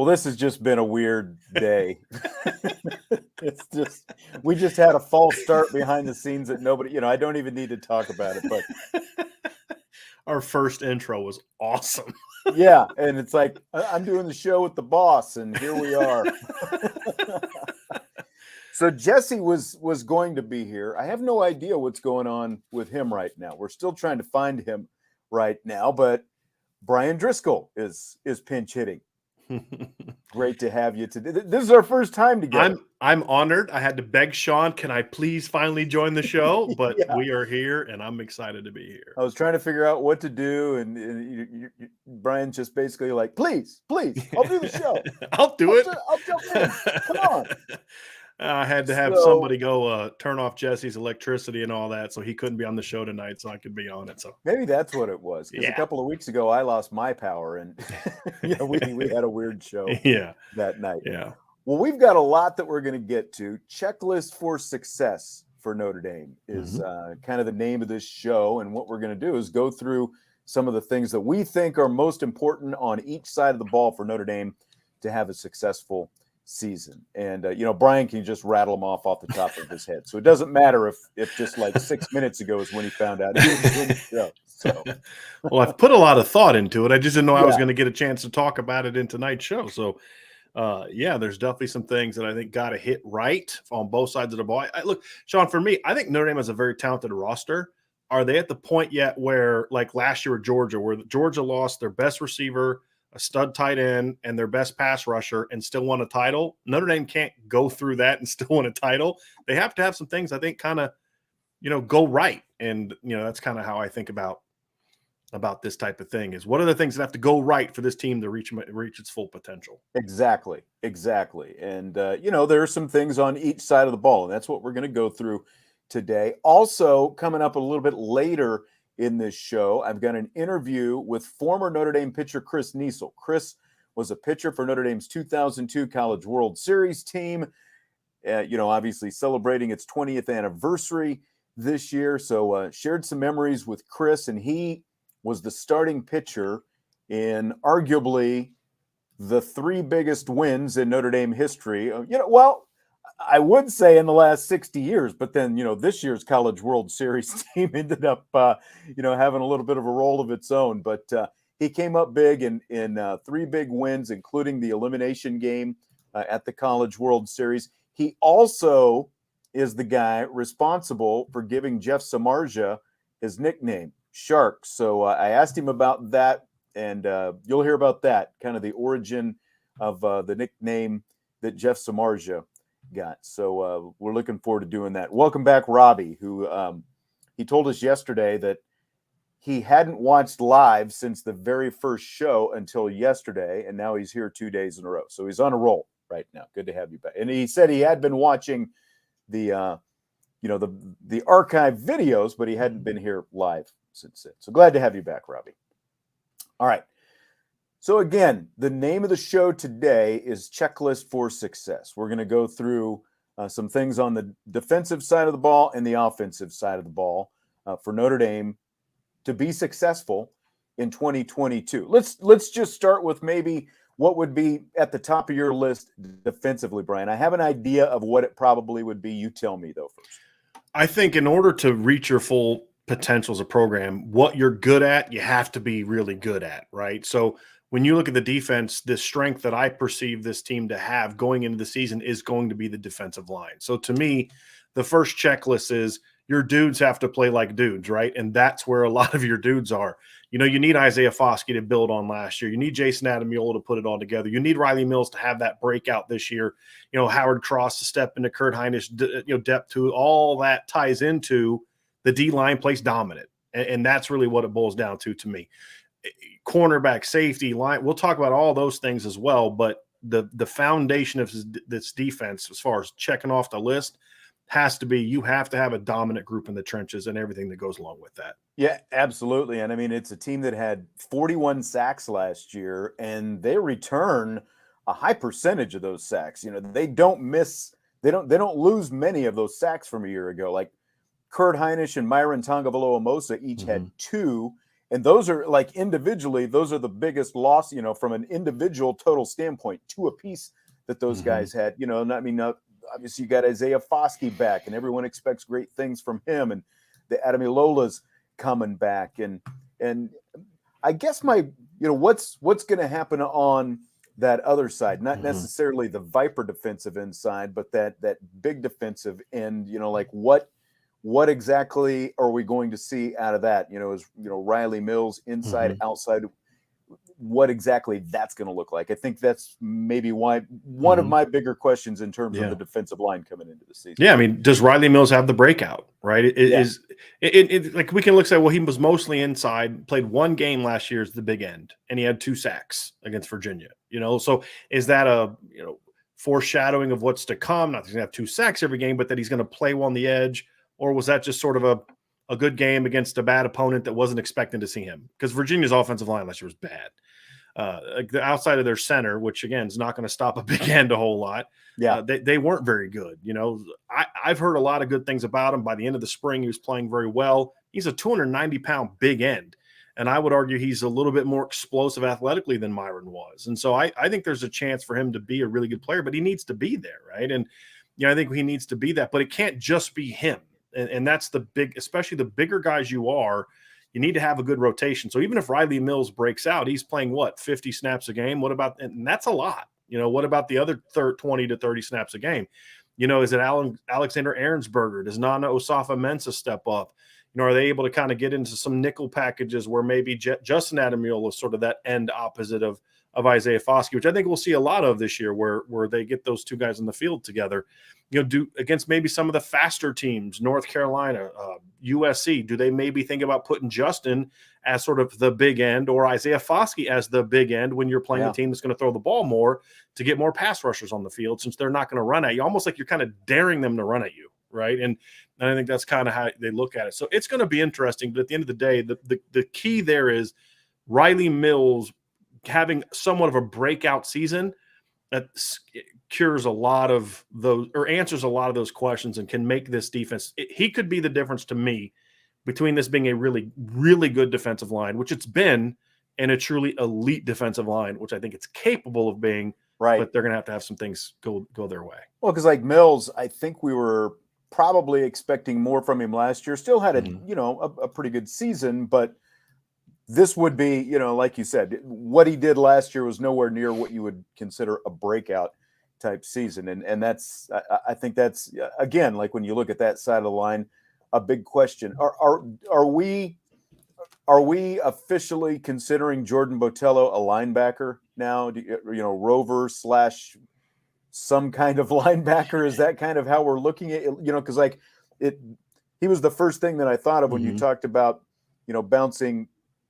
this has just been a weird day. We just had a false start behind the scenes that nobody, I don't even need to talk about it, but our first intro was awesome. Yeah, and it's like, I'm doing the show with the boss, and here we are. So Jesse was going to be here. I have no idea what's going on with him right now. We're still trying to find him right now, but Brian Driskell is pinch hitting. Great to have you today. This is our first time together. I'm honored. I had to beg Sean, can I please finally join the show? But we are here, and I'm excited to be here. I was trying to figure out what to do, and Brian's just basically like, please, I'll do the show. I'll do it. I'll jump in. Come on. I had to have somebody go turn off Jesse's electricity and all that, so he couldn't be on the show tonight, so I could be on it. So maybe that's what it was. Because a couple of weeks ago, I lost my power, and we had a weird show. That night. Yeah. Well, we've got a lot that we're going to get to. Checklist for Success for Notre Dame is kind of the name of this show, and what we're going to do is go through some of the things that we think are most important on each side of the ball for Notre Dame to have a successful season. And Bryan can just rattle them off the top of his head, so it doesn't matter if just like 6 minutes ago is when he found out he was doing the show. So well, I've put a lot of thought into it. I just didn't know I was going to get a chance to talk about it in tonight's show. So there's definitely some things that I think got to hit right on both sides of the ball. Look, Sean, for me, I think Notre Dame has a very talented roster. Are they at the point yet where, like last year with Georgia, where Georgia lost their best receiver, a stud tight end, and their best pass rusher and still won a title? Notre Dame can't go through that and still win a title. They have to have some things, I think, kind of, go right. And, that's kind of how I think about this type of thing is what are the things that have to go right for this team to reach its full potential? Exactly. And, there are some things on each side of the ball, and that's what we're going to go through today. Also, coming up a little bit later in this show, I've got an interview with former Notre Dame pitcher Chris Niesel. Chris was a pitcher for Notre Dame's 2002 College World Series team, obviously celebrating its 20th anniversary this year. So shared some memories with Chris, and he was the starting pitcher in arguably the 3 biggest wins in Notre Dame history. I would say in the last 60 years, but then, this year's College World Series team ended up, having a little bit of a role of its own. But he came up big in 3 big wins, including the elimination game at the College World Series. He also is the guy responsible for giving Jeff Samardzija his nickname, Shark. So I asked him about that, and you'll hear about that, kind of the origin of the nickname that Jeff Samardzija got. So we're looking forward to doing that. Welcome back, Robbie, who he told us yesterday that he hadn't watched live since the very first show until yesterday, and now he's here 2 days in a row. So he's on a roll right now. Good to have you back. And he said he had been watching the archive videos, but he hadn't been here live since then. So glad to have you back, Robbie. All right. So again, the name of the show today is Checklist for Success. We're going to go through some things on the defensive side of the ball and the offensive side of the ball for Notre Dame to be successful in 2022. Let's just start with maybe what would be at the top of your list defensively, Brian. I have an idea of what it probably would be. You tell me, though, first. I think in order to reach your full potential as a program, what you're good at, you have to be really good at, right? So when you look at the defense, the strength that I perceive this team to have going into the season is going to be the defensive line. So to me, the first checklist is your dudes have to play like dudes, right? And that's where a lot of your dudes are. You need Isaiah Foskey to build on last year. You need Jason Adamiola to put it all together. You need Riley Mills to have that breakout this year. Howard Cross to step into Kurt Hinish, depth to all that ties into the D-line plays dominant. And that's really what it boils down to me. Cornerback, safety, line, we'll talk about all those things as well, but the foundation of this defense, as far as checking off the list, has to be you have to have a dominant group in the trenches and everything that goes along with that. Yeah, absolutely. And I mean, it's a team that had 41 sacks last year, and they return a high percentage of those sacks. They don't lose many of those sacks from a year ago. Like Kurt Hinish and Myron Tagovailoa-Amosa each had 2, And those are like individually, those are the biggest loss, from an individual total standpoint, two apiece that those guys had, and I mean, obviously you got Isaiah Foskey back and everyone expects great things from him, and the Adamilola's coming back. And I guess what's going to happen on that other side, not necessarily the Viper defensive end side, but that big defensive end, like what exactly are we going to see out of that? Is Riley Mills inside, outside? What exactly that's going to look like? I think that's maybe why one of my bigger questions in terms of the defensive line coming into the season. Yeah, I mean, does Riley Mills have the breakout? Right? It like we can look at, well, he was mostly inside, played one game last year as the big end, and he had 2 sacks against Virginia. So is that a foreshadowing of what's to come? Not that he's going to have 2 sacks every game, but that he's going to play well on the edge. Or was that just sort of a good game against a bad opponent that wasn't expecting to see him? Because Virginia's offensive line last year was bad. Like the outside of their center, which again is not going to stop a big end a whole lot. Yeah, they weren't very good. I've heard a lot of good things about him. By the end of the spring, he was playing very well. He's a 290-pound big end, and I would argue he's a little bit more explosive athletically than Myron was. And so I think there's a chance for him to be a really good player, but he needs to be there, right? And I think he needs to be that, but it can't just be him. And that's the big, especially the bigger guys you need to have a good rotation. So even if Riley Mills breaks out, he's playing 50 snaps a game. What about, and that's a lot, what about the other 20 to 30 snaps a game? Is it Alexander Ahrensberger? Does Nana Osafa-Mensah step up? Are they able to kind of get into some nickel packages where maybe Justin Adamiola is sort of that end opposite of Isaiah Foskey, which I think we'll see a lot of this year, where they get those 2 guys in the field together. Do against maybe some of the faster teams, North Carolina, USC, do they maybe think about putting Justin as sort of the big end or Isaiah Foskey as the big end when you're playing a team that's going to throw the ball more to get more pass rushers on the field, since they're not going to run at you, almost like you're kind of daring them to run at you, right? And I think that's kind of how they look at it. So it's going to be interesting, but at the end of the day, the key there is Riley Mills having somewhat of a breakout season that cures a lot of those, or answers a lot of those questions, and can make this defense. He could be the difference to me between this being a really, really good defensive line, which it's been, and a truly elite defensive line, which I think it's capable of being. Right. But they're going to have some things go their way. Well, because like Mills, I think we were probably expecting more from him last year. Still had a pretty good season, but this would be, like you said, what he did last year was nowhere near what you would consider a breakout type season. And that's, I think that's, again, like when you look at that side of the line, a big question. Are we officially considering Jordan Botelho a linebacker now? Rover / some kind of linebacker? Is that kind of how we're looking at it? Because he was the first thing that I thought of when you talked about, bouncing,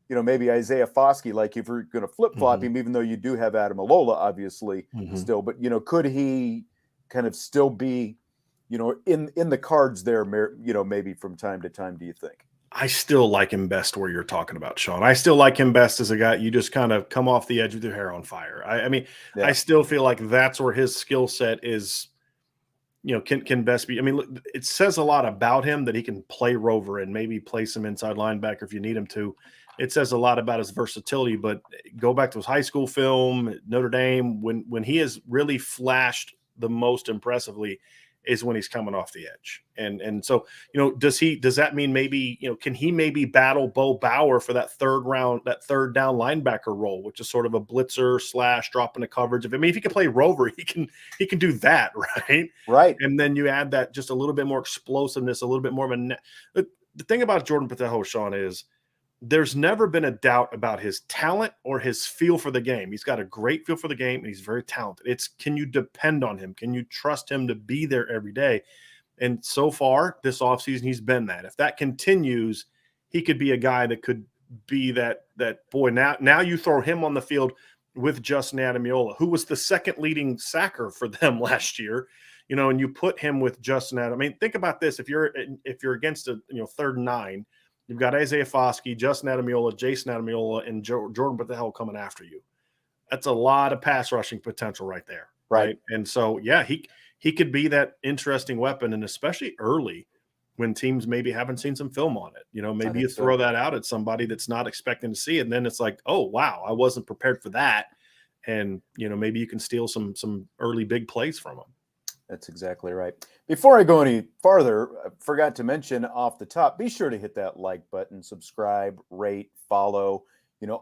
maybe Isaiah Foskey, like if you're going to flip-flop him, even though you do have Adamiliola, obviously, still. But, could he kind of still be, in the cards there, maybe from time to time, do you think? I still like him best where you're talking about, Sean. I still like him best as a guy you just kind of come off the edge with your hair on fire. I still feel like that's where his skill set is, can best be. I mean, look, it says a lot about him that he can play rover and maybe play some inside linebacker if you need him to. It says a lot about his versatility, but go back to his high school film, Notre Dame, when he has really flashed the most impressively is when he's coming off the edge. And so, does that mean maybe, can he maybe battle Bo Bauer for that third down linebacker role, which is sort of a blitzer / drop into coverage? If he can play rover, he can do that. Right. Right. And then you add that just a little bit more explosiveness, a little bit more of the thing about Jordan Patel, Sean, is there's never been a doubt about his talent or his feel for the game. He's got a great feel for the game, and he's very talented. It's, can you depend on him? Can you trust him to be there every day? And so far this offseason, he's been that. If that continues, he could be a guy that could be that boy. Now you throw him on the field with Justin Adamiola, who was the second leading sacker for them last year, and you put him with Justin Adam. Think about this. If you're against a 3rd and 9, you've got Isaiah Foskey, Justin Adamiola, Jason Adamiola, and Jordan Patel coming after you. That's a lot of pass rushing potential right there. Right. And so, yeah, he could be that interesting weapon, and especially early when teams maybe haven't seen some film on it. Maybe you throw that out at somebody that's not expecting to see it, and then it's like, oh, wow, I wasn't prepared for that. And, maybe you can steal some early big plays from them. That's exactly right. Before I go any farther, I forgot to mention off the top, be sure to hit that like button, subscribe, rate, follow,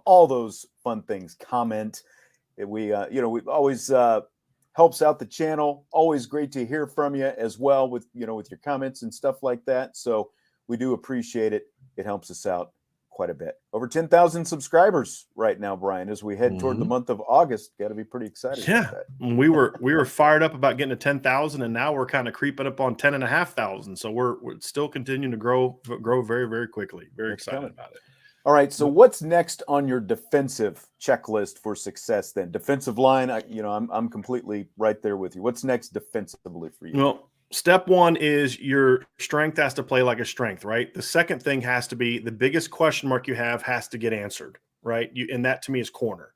all those fun things, comment. We always helps out the channel. Always great to hear from you as well with your comments and stuff like that. So we do appreciate it. It helps us out quite a bit. Over 10,000 subscribers right now, Brian, as we head toward the month of August. Got to be pretty excited about that. We were fired up about getting to 10,000, and now we're kind of creeping up on 10,500. So we're still continuing to grow very, very quickly. Very excited about it. All right. So what's next on your defensive checklist for success then? Defensive line, I'm completely right there with you. What's next defensively for you? Well, step one is your strength has to play like a strength, right? The second thing has to be the biggest question mark you have has to get answered, right? And that to me is corner.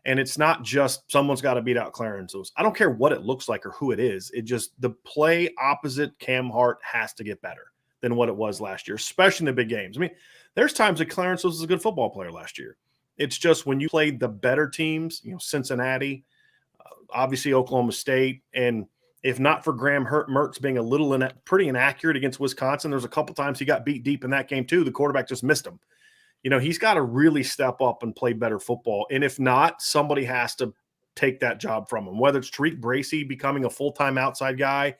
And it's not just someone's got to beat out Clarence Lewis. I don't care what it looks like or who it is. It just the play opposite Cam Hart has to get better than what it was last year, especially in the big games. I mean, there's times that Clarence Lewis was a good football player last year. It's just when you played the better teams, Cincinnati, obviously Oklahoma State, and if not for Graham Mertz being a little pretty inaccurate against Wisconsin, there's a couple times he got beat deep in that game too. The quarterback just missed him. He's got to really step up and play better football. And if not, somebody has to take that job from him, whether it's Tariq Bracy becoming a full-time outside guy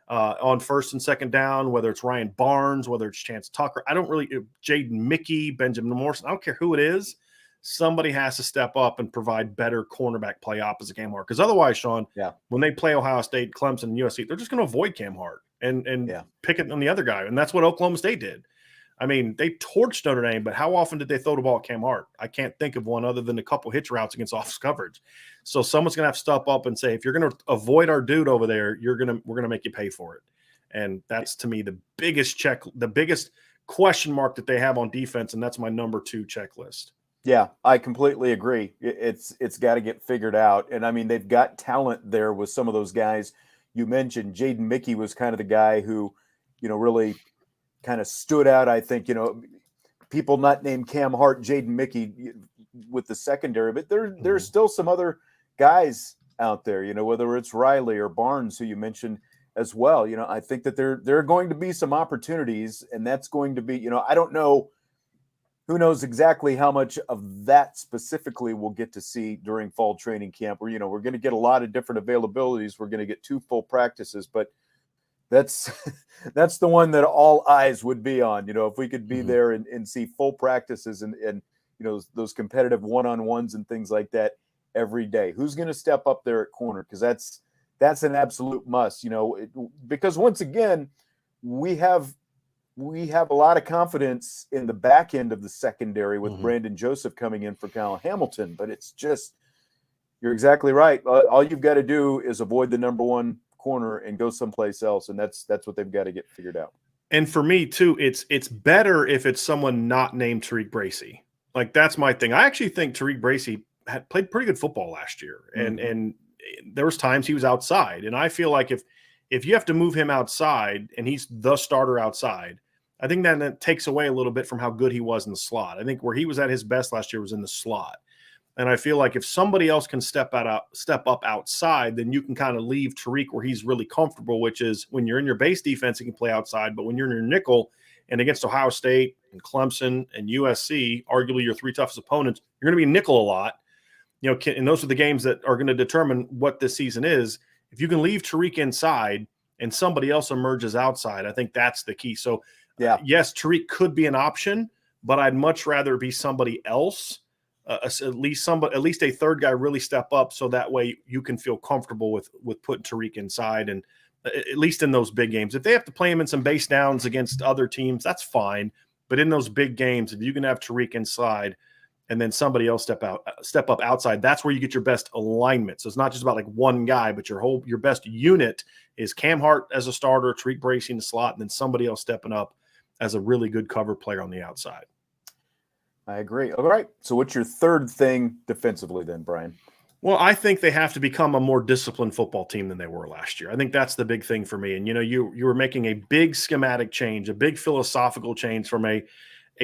on first and second down, whether it's Ryan Barnes, whether it's Chance Tucker. Jaden Mickey, Benjamin Morrison, I don't care who it is. Somebody has to step up and provide better cornerback play opposite Cam Hart. Because otherwise, Sean, when they play Ohio State, Clemson, and USC, they're just going to avoid Cam Hart and pick it on the other guy. And that's what Oklahoma State did. I mean, they torched Notre Dame, but how often did they throw the ball at Cam Hart? I can't think of one other than a couple hitch routes against office coverage. So someone's going to have to step up and say, if you're going to avoid our dude over there, we're going to make you pay for it. And that's, to me, the biggest question mark that they have on defense, and that's my number 2 checklist. Yeah, I completely agree. It's got to get figured out. And I mean, they've got talent there with some of those guys you mentioned. Jaden Mickey was kind of the guy who, really kind of stood out. I think, people not named Cam Hart, Jaden Mickey with the secondary, but there's still some other guys out there, whether it's Riley or Barnes, who you mentioned as well. I think that there are going to be some opportunities, and that's going to be, I don't know. Who knows exactly how much of that specifically we'll get to see during fall training camp, where, we're going to get a lot of different availabilities. We're going to get 2 full practices, but that's the one that all eyes would be on, if we could be there and see full practices and those competitive one-on-ones and things like that every day. Who's going to step up there at corner? Because that's an absolute must, because once again, we have a lot of confidence in the back end of the secondary with Brandon Joseph coming in for Kyle Hamilton, but it's just, you're exactly right. All you've got to do is avoid the number 1 corner and go someplace else, and that's what they've got to get figured out. And for me too, it's better if it's someone not named Tariq Bracy. Like, that's my thing. I actually think Tariq Bracy had played pretty good football last year, and there was times he was outside, and I feel like if you have to move him outside and he's the starter outside, I think that takes away a little bit from how good he was in the slot. I think where he was at his best last year was in the slot. And I feel like if somebody else can step up outside, then you can kind of leave Tariq where he's really comfortable, which is when you're in your base defense, you can play outside. But when you're in your nickel and against Ohio State and Clemson and USC, arguably your 3 toughest opponents, you're going to be nickel a lot. And those are the games that are going to determine what this season is. If you can leave Tariq inside and somebody else emerges outside, I think that's the key. So, yes, Tariq could be an option, but I'd much rather be somebody else. At least a third guy really step up, so that way you can feel comfortable with putting Tariq inside, and at least in those big games. If they have to play him in some base downs against other teams, that's fine. But in those big games, if you can have Tariq inside and then somebody else step up outside, that's where you get your best alignment. So it's not just about like one guy, but your best unit is Cam Hart as a starter, Tariq Bracy in the slot, and then somebody else stepping up as a really good cover player on the outside. I agree. All right. So what's your third thing defensively then, Brian? Well, I think they have to become a more disciplined football team than they were last year. I think that's the big thing for me. And, you were making a big schematic change, a big philosophical change from a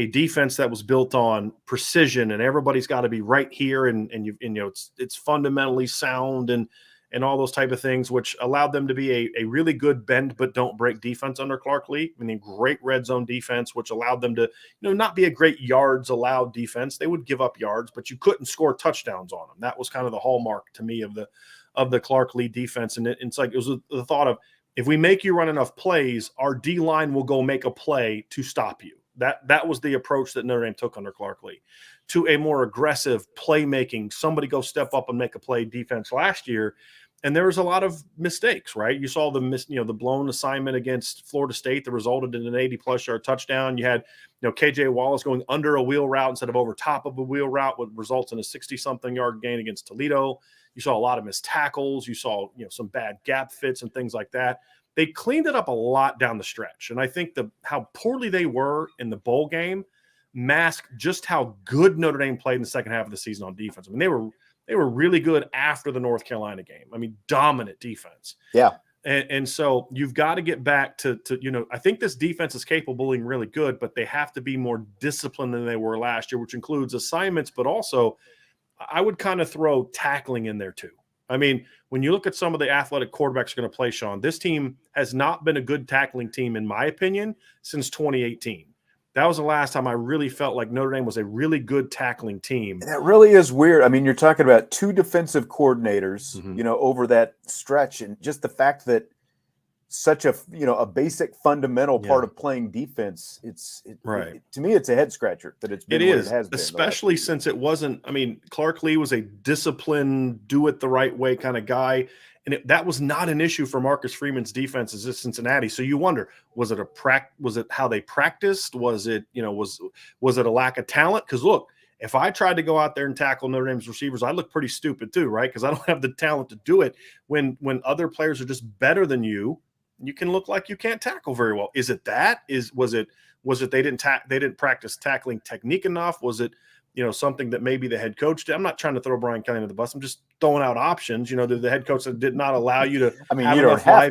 defense that was built on precision and everybody's got to be right here. And it's fundamentally sound and all those type of things, which allowed them to be a really good bend but don't break defense under Clark Lee. I mean, great red zone defense, which allowed them to, not be a great yards allowed defense. They would give up yards, but you couldn't score touchdowns on them. That was kind of the hallmark to me of the Clark Lee defense. And it's like, it was the thought of, if we make you run enough plays, our D line will go make a play to stop you. That was the approach that Notre Dame took under Clark Lee, to a more aggressive playmaking, somebody go step up and make a play defense last year. And there was a lot of mistakes, right? You saw the blown assignment against Florida State that resulted in an 80-plus yard touchdown. You had, KJ Wallace going under a wheel route instead of over top of a wheel route, what results in a 60-something yard gain against Toledo. You saw a lot of missed tackles. You saw, some bad gap fits and things like that. They cleaned it up a lot down the stretch. And I think how poorly they were in the bowl game masked just how good Notre Dame played in the second half of the season on defense. I mean, they were really good after the North Carolina game. I mean, dominant defense. Yeah. And so you've got to get back to I think this defense is capable of being really good, but they have to be more disciplined than they were last year, which includes assignments, but also I would kind of throw tackling in there too. I mean, when you look at some of the athletic quarterbacks going to play, Sean, this team has not been a good tackling team, in my opinion, since 2018. That was the last time I really felt like Notre Dame was a really good tackling team. And that really is weird. I mean, you're talking about two defensive coordinators, over that stretch, and just the fact that such a basic fundamental part of playing defense. To me, it's a head scratcher that it's been. It is, it has been, especially since it wasn't. I mean, Clark Lee was a disciplined, do it the right way kind of guy, and that was not an issue for Marcus Freeman's defenses at Cincinnati. So you wonder, was it how they practiced? Was it was it a lack of talent? Because look, if I tried to go out there and tackle Notre Dame's receivers, I look pretty stupid too, right? Because I don't have the talent to do it. When other players are just better than you, you can look like you can't tackle very well. Is it that? Was it they didn't practice tackling technique enough? Was it something that maybe the head coach did? I'm not trying to throw Bryan under the bus. I'm just throwing out options. The head coach that did not allow you to. I mean, you don't have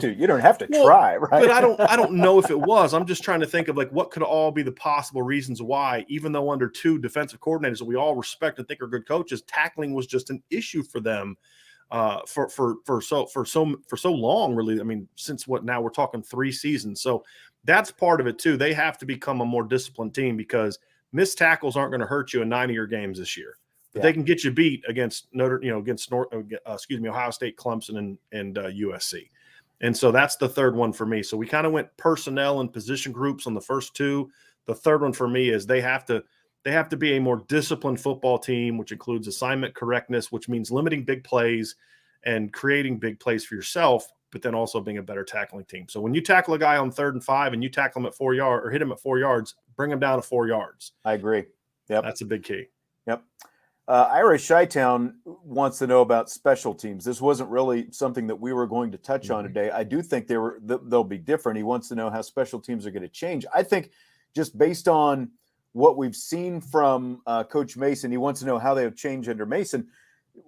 to try, right? But I don't know if it was. I'm just trying to think of what could all be the possible reasons why, even though under two defensive coordinators that we all respect and think are good coaches, tackling was just an issue for them. For so long, really. I mean, since now we're talking 3 seasons. So that's part of it too. They have to become a more disciplined team, because missed tackles aren't going to hurt you in 9 of your games this year. But they can get you beat against Ohio State, Clemson, and USC. And so that's the third one for me. So we kind of went personnel and position groups on the first two. The third one for me is they have to be a more disciplined football team, which includes assignment correctness, which means limiting big plays and creating big plays for yourself, but then also being a better tackling team. So when you tackle a guy on 3rd and 5 and you tackle him at 4 yards or hit him at 4 yards, bring him down to 4 yards. I agree. Yep. That's a big key. Yep. Irish Chi-Town wants to know about special teams. This wasn't really something that we were going to touch on today. I do think they'll be different. He wants to know how special teams are going to change. I think just based on what we've seen from Coach Mason, he wants to know how they have changed under Mason.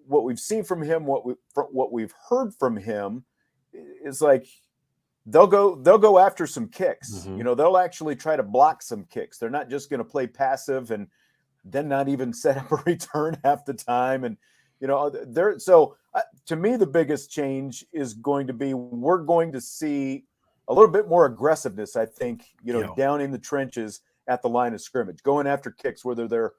What we've seen from him, what we've heard from him, is like they'll go after some kicks. They'll actually try to block some kicks. They're not just going to play passive and then not even set up a return half the time. And to me, the biggest change is going to be we're going to see a little bit more aggressiveness. I think down in the trenches at the line of scrimmage, going after kicks, whether they're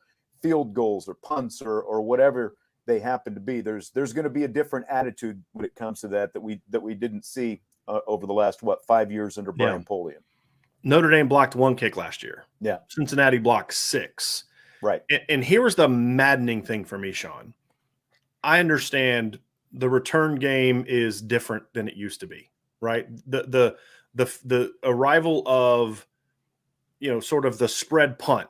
field goals or punts or whatever they happen to be. There's going to be a different attitude when it comes to that we didn't see over the last 5 years under Brian Polian. Notre Dame blocked 1 kick last year. Yeah. Cincinnati blocked 6. Right. And here's the maddening thing for me, Sean. I understand the return game is different than it used to be, right? The arrival of sort of the spread punt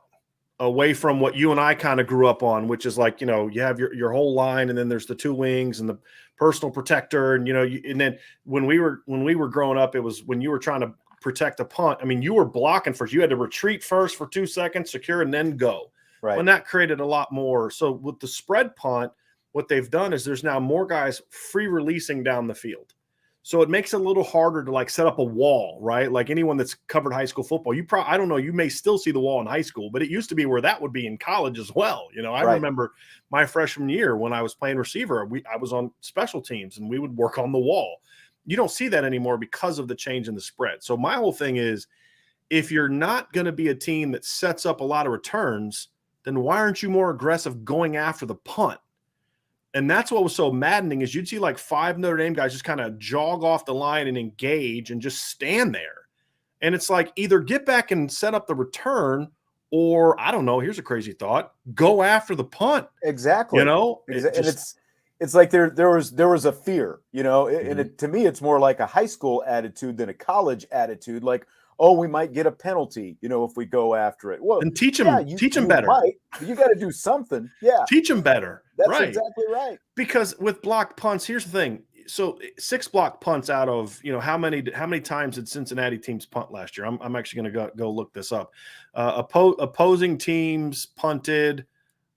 away from what you and I kind of grew up on, which is like, you have your whole line, and then there's the 2 wings and the personal protector. And, and then when we were growing up, it was when you were trying to protect a punt. I mean, you were blocking first. You had to retreat first for 2 seconds, secure, and then go. Right. And that created a lot more. So with the spread punt, what they've done is there's now more guys free releasing down the field. So it makes it a little harder to like set up a wall, right? Like anyone that's covered high school football, I don't know, you may still see the wall in high school, but it used to be where that would be in college as well. I remember my freshman year when I was playing receiver, I was on special teams and we would work on the wall. You don't see that anymore because of the change in the spread. So my whole thing is, if you're not going to be a team that sets up a lot of returns, then why aren't you more aggressive going after the punt? And that's what was so maddening is you'd see like 5 Notre Dame guys just kind of jog off the line and engage and just stand there. And it's like either get back and set up the return or, I don't know, here's a crazy thought, go after the punt. Exactly. And it's like there was a fear, and to me, it's more like a high school attitude than a college attitude. Like, oh, we might get a penalty, if we go after it. Well, and teach them better. Might, you got to do something. Yeah. Teach them better. That's right. exactly right. Because with blocked punts, here's the thing. So 6 blocked punts out of, how many times did Cincinnati teams punt last year? I'm actually going to go look this up. Opposing teams punted,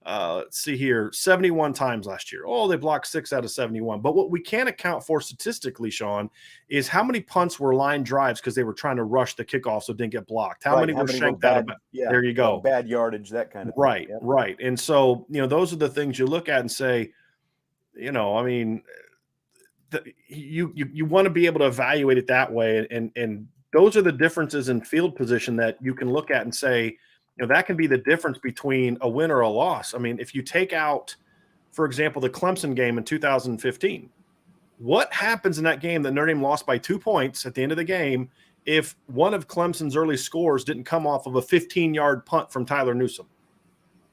let's see here, 71 times last year. Oh, they blocked 6 out of 71. But what we can't account for statistically, Sean, is how many punts were line drives because they were trying to rush the kickoff so it didn't get blocked. How many were shanked out of it? Yeah, there you go. Bad yardage, that kind of thing. Right, right. And so, those are the things you look at and say, you want to be able to evaluate it that way. And those are the differences in field position that you can look at and say, that can be the difference between a win or a loss. I mean, if you take out, for example, the Clemson game in 2015, what happens in that game that Notre Dame lost by 2 points at the end of the game if one of Clemson's early scores didn't come off of a 15-yard punt from Tyler Newsome,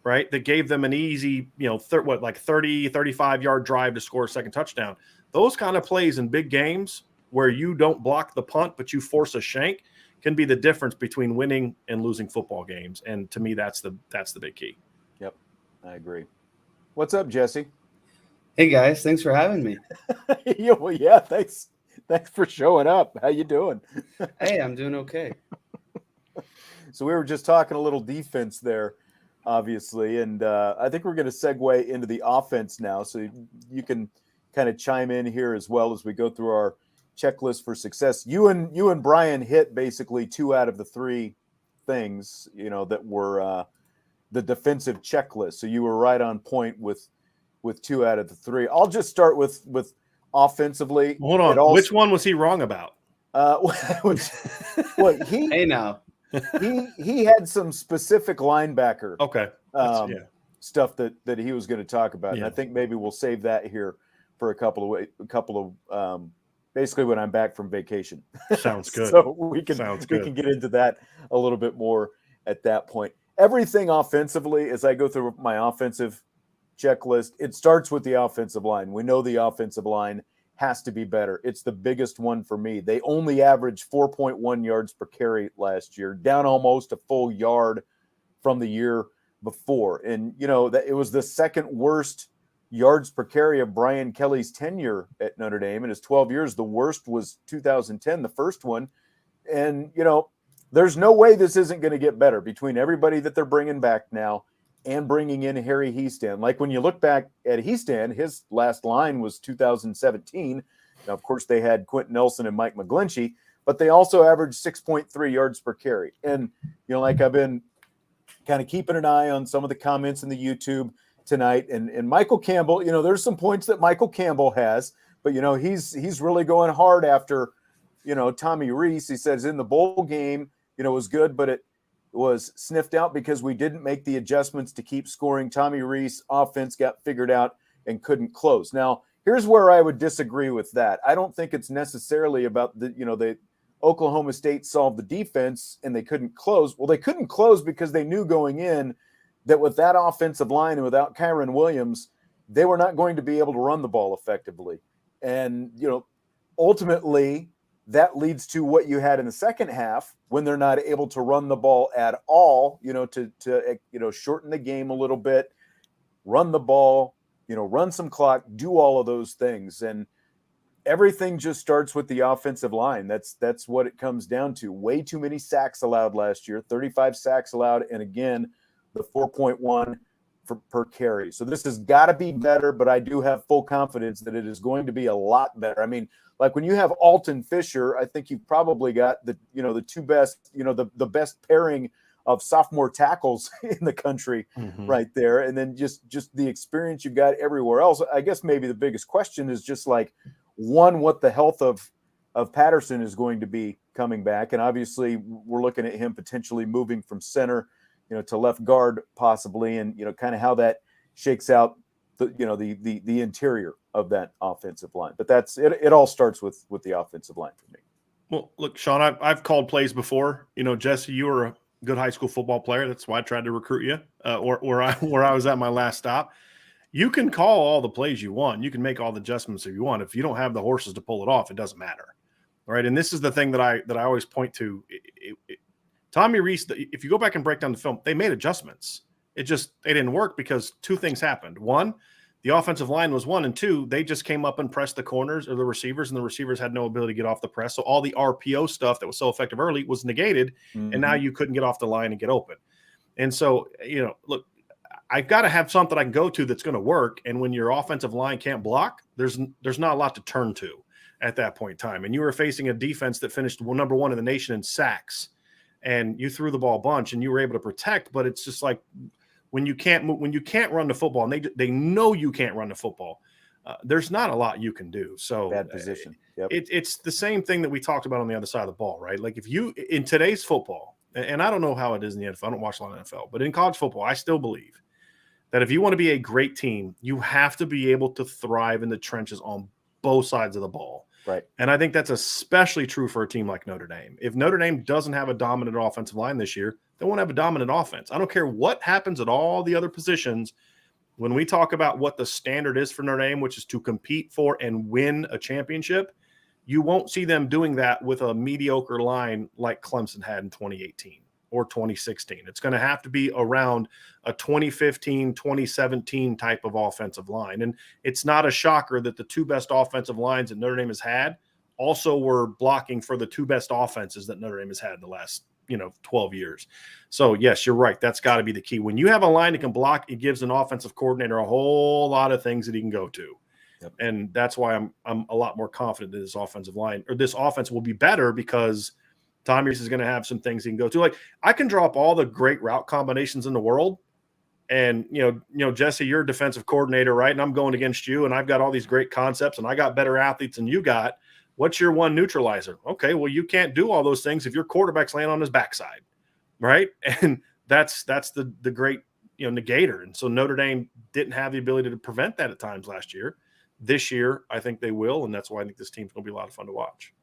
right? That gave them an easy, 30, 35-yard drive to score a second touchdown. Those kind of plays in big games where you don't block the punt, but you force a shank can be the difference between winning and losing football games. And to me, that's the big key. Yep, I agree. What's up, Jesse? Hey guys, thanks for having me. Yeah, thanks for showing up. How you doing? Hey, I'm doing okay. So we were just talking a little defense there, obviously, and I think we're going to segue into the offense now. So you can kind of chime in here as well as we go through our checklist for success. You and Bryan hit basically 2 out of the 3 things, that were the defensive checklist. So you were right on point with 2 out of the 3. I'll just start with offensively. Hold on. Which one was he wrong about? Hey now. he had some specific linebacker stuff that he was going to talk about. Yeah. And I think maybe we'll save that here for a couple of basically when I'm back from vacation. Sounds good. So we can get into that a little bit more at that point. Everything offensively, as I go through my offensive checklist, it starts with the offensive line. We know the offensive line has to be better. It's the biggest one for me. They only averaged 4.1 yards per carry last year, down almost a full yard from the year before. And, that it was the second worst yards per carry of Brian Kelly's tenure at Notre Dame. In his 12 years, the worst was 2010, the first one. And, there's no way this isn't going to get better between everybody that they're bringing back now and bringing in Harry Hiestand. Like when you look back at Hiestand, his last line was 2017. Now, of course, they had Quentin Nelson and Mike McGlinchey, but they also averaged 6.3 yards per carry. And, like I've been kind of keeping an eye on some of the comments in the YouTube tonight. And Michael Campbell, there's some points that Michael Campbell has, but, he's really going hard after, Tommy Rees. He says in the bowl game, it was good, but it was sniffed out because we didn't make the adjustments to keep scoring. Tommy Rees offense got figured out and couldn't close. Now, here's where I would disagree with that. I don't think it's necessarily about the Oklahoma State solved the defense and they couldn't close. Well, they couldn't close because they knew going in that with that offensive line and without Kyron Williams, they were not going to be able to run the ball effectively. And, ultimately that leads to what you had in the second half when they're not able to run the ball at all, to shorten the game a little bit, run the ball, run some clock, do all of those things. And everything just starts with the offensive line. That's what it comes down to. Way too many sacks allowed last year, 35 sacks allowed. And again, the 4.1 per carry. So this has got to be better, but I do have full confidence that it is going to be a lot better. I mean, like when you have Alton Fisher, I think you've probably got the two best, the best pairing of sophomore tackles in the country right there. And then just the experience you've got everywhere else. I guess maybe the biggest question is just like, one, what the health of Patterson is going to be coming back. And obviously we're looking at him potentially moving from center, to left guard possibly, and, kind of how that shakes out the interior of that offensive line. But that's it. It all starts with the offensive line for me. Well, look, Sean, I've called plays before. Jesse, you were a good high school football player. That's why I tried to recruit you, or where I was at my last stop. You can call all the plays you want. You can make all the adjustments if you want. If you don't have the horses to pull it off, it doesn't matter. All right. And this is the thing that I always point to. Tommy Rees, if you go back and break down the film, they made adjustments. They didn't work because two things happened. One, the offensive line was one, and two, they just came up and pressed the corners or the receivers, and the receivers had no ability to get off the press. So all the RPO stuff that was so effective early was negated, and now you couldn't get off the line and get open. And so, look, I've got to have something I can go to that's going to work. And when your offensive line can't block, there's not a lot to turn to at that point in time. And you were facing a defense that finished number one in the nation in sacks, and you threw the ball a bunch and you were able to protect. But it's just like when you can't run the football, and they know you can't run the football, there's not a lot you can do. So bad position. Yep. It's the same thing that we talked about on the other side of the ball, right? Like if you in today's football, and I don't know how it is in the NFL, I don't watch a lot of NFL, but in college football, I still believe that if you want to be a great team, you have to be able to thrive in the trenches on both sides of the ball. Right. And I think that's especially true for a team like Notre Dame. If Notre Dame doesn't have a dominant offensive line this year, they won't have a dominant offense. I don't care what happens at all the other positions. When we talk about what the standard is for Notre Dame, which is to compete for and win a championship, you won't see them doing that with a mediocre line like Clemson had in 2018 or 2016. It's going to have to be around a 2015, 2017 type of offensive line. And it's not a shocker that the two best offensive lines that Notre Dame has had also were blocking for the two best offenses that Notre Dame has had in the last 12 years. So yes, you're right. That's got to be the key. When you have a line that can block, it gives an offensive coordinator a whole lot of things that he can go to. Yep. And that's why I'm a lot more confident that this offensive line or this offense will be better because Tommy Rees is going to have some things he can go to. Like I can draw up all the great route combinations in the world. And, Jesse, you're a defensive coordinator, right? And I'm going against you and I've got all these great concepts and I got better athletes than you got. What's your one neutralizer? Okay, well, you can't do all those things if your quarterback's laying on his backside, right? And that's the great, negator. And so Notre Dame didn't have the ability to prevent that at times last year. This year, I think they will, and that's why I think this team's going to be a lot of fun to watch.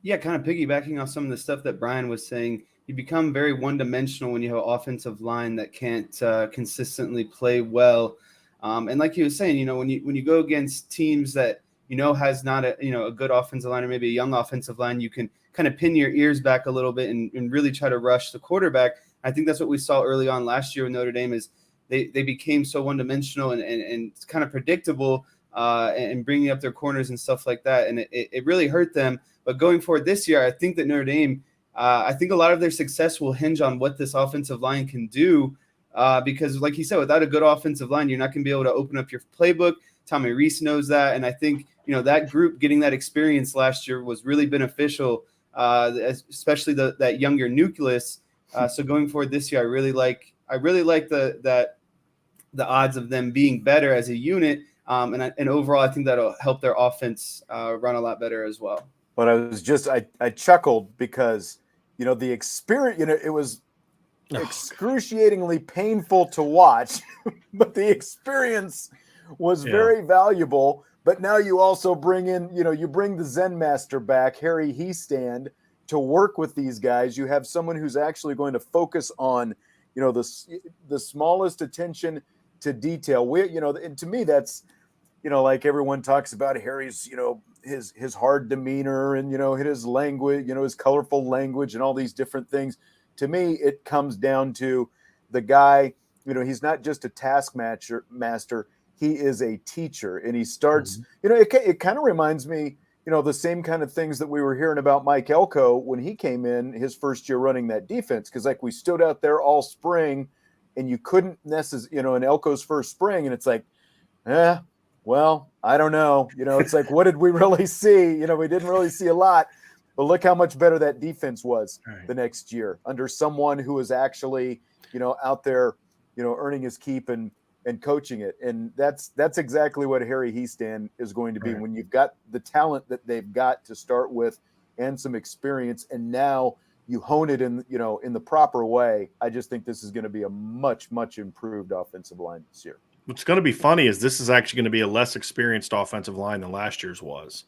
Yeah, kind of piggybacking off some of the stuff that Bryan was saying, you become very one-dimensional when you have an offensive line that can't consistently play well. And like he was saying, when you go against teams that has not a good offensive line or maybe a young offensive line, you can kind of pin your ears back a little bit and really try to rush the quarterback. I think that's what we saw early on last year with Notre Dame is they became so one-dimensional and kind of predictable and bringing up their corners and stuff like that. And it really hurt them. But going forward this year, I think that Notre Dame, I think a lot of their success will hinge on what this offensive line can do because, like he said, without a good offensive line, you're not going to be able to open up your playbook. Tommy Rees knows that. And I think, that group getting that experience last year was really beneficial, especially that younger nucleus. So going forward this year, I really like the odds of them being better as a unit. And overall, I think that'll help their offense run a lot better as well. But I chuckled because, the experience, it was excruciatingly painful to watch, but the experience was very valuable. But now you also bring in, you bring the Zen master back, Harry Heastand, to work with these guys. You have someone who's actually going to focus on, the smallest attention to detail. And to me, that's, like everyone talks about Harry's, his hard demeanor and, his language, his colorful language and all these different things. To me, it comes down to the guy, he's not just a taskmaster, he is a teacher. And he starts, it kind of reminds me, the same kind of things that we were hearing about Mike Elko when he came in his first year running that defense. Because like we stood out there all spring, and you couldn't necessarily, in Elko's first spring, and it's like, well, I don't know. It's like, what did we really see? We didn't really see a lot, but look how much better that defense was the next year under someone who was actually, out there, earning his keep and coaching it. And that's exactly what Harry Hiestand is going to be when you've got the talent that they've got to start with and some experience. And now you hone it in the proper way. I just think this is going to be a much, much improved offensive line this year. What's going to be funny is this is actually going to be a less experienced offensive line than last year's was.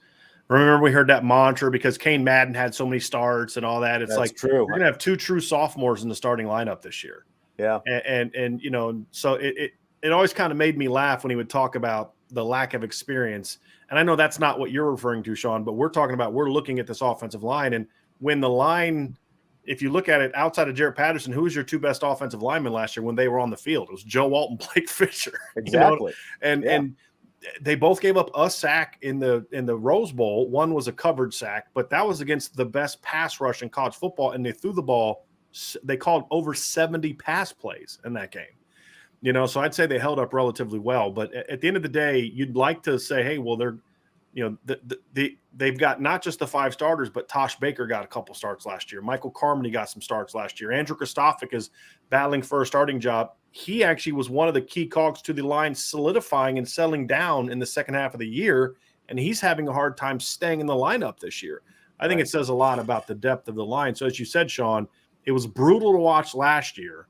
Remember, we heard that mantra because Kane Madden had so many starts and all that. It's like true. You're going to have 2 true sophomores in the starting lineup this year. Yeah. And so it always kind of made me laugh when he would talk about the lack of experience. And I know that's not what you're referring to, Sean, but we're looking at this offensive line. And when the line, if you look at it outside of Jarrett Patterson, who was your 2 best offensive linemen last year when they were on the field? It was Joe Alt and Blake Fisher. Exactly. And they both gave up a sack in the Rose Bowl. One was a covered sack, but that was against the best pass rush in college football. And they threw the ball. They called over 70 pass plays in that game. So I'd say they held up relatively well. But at the end of the day, you'd like to say, hey, well, they're, they've got not just the 5 starters, but Tosh Baker got a couple starts last year. Michael Carmody got some starts last year. Andrew Kristofic is battling for a starting job. He actually was one of the key cogs to the line solidifying and settling down in the second half of the year, and he's having a hard time staying in the lineup this year. I think it says a lot about the depth of the line. So as you said, Sean, it was brutal to watch last year,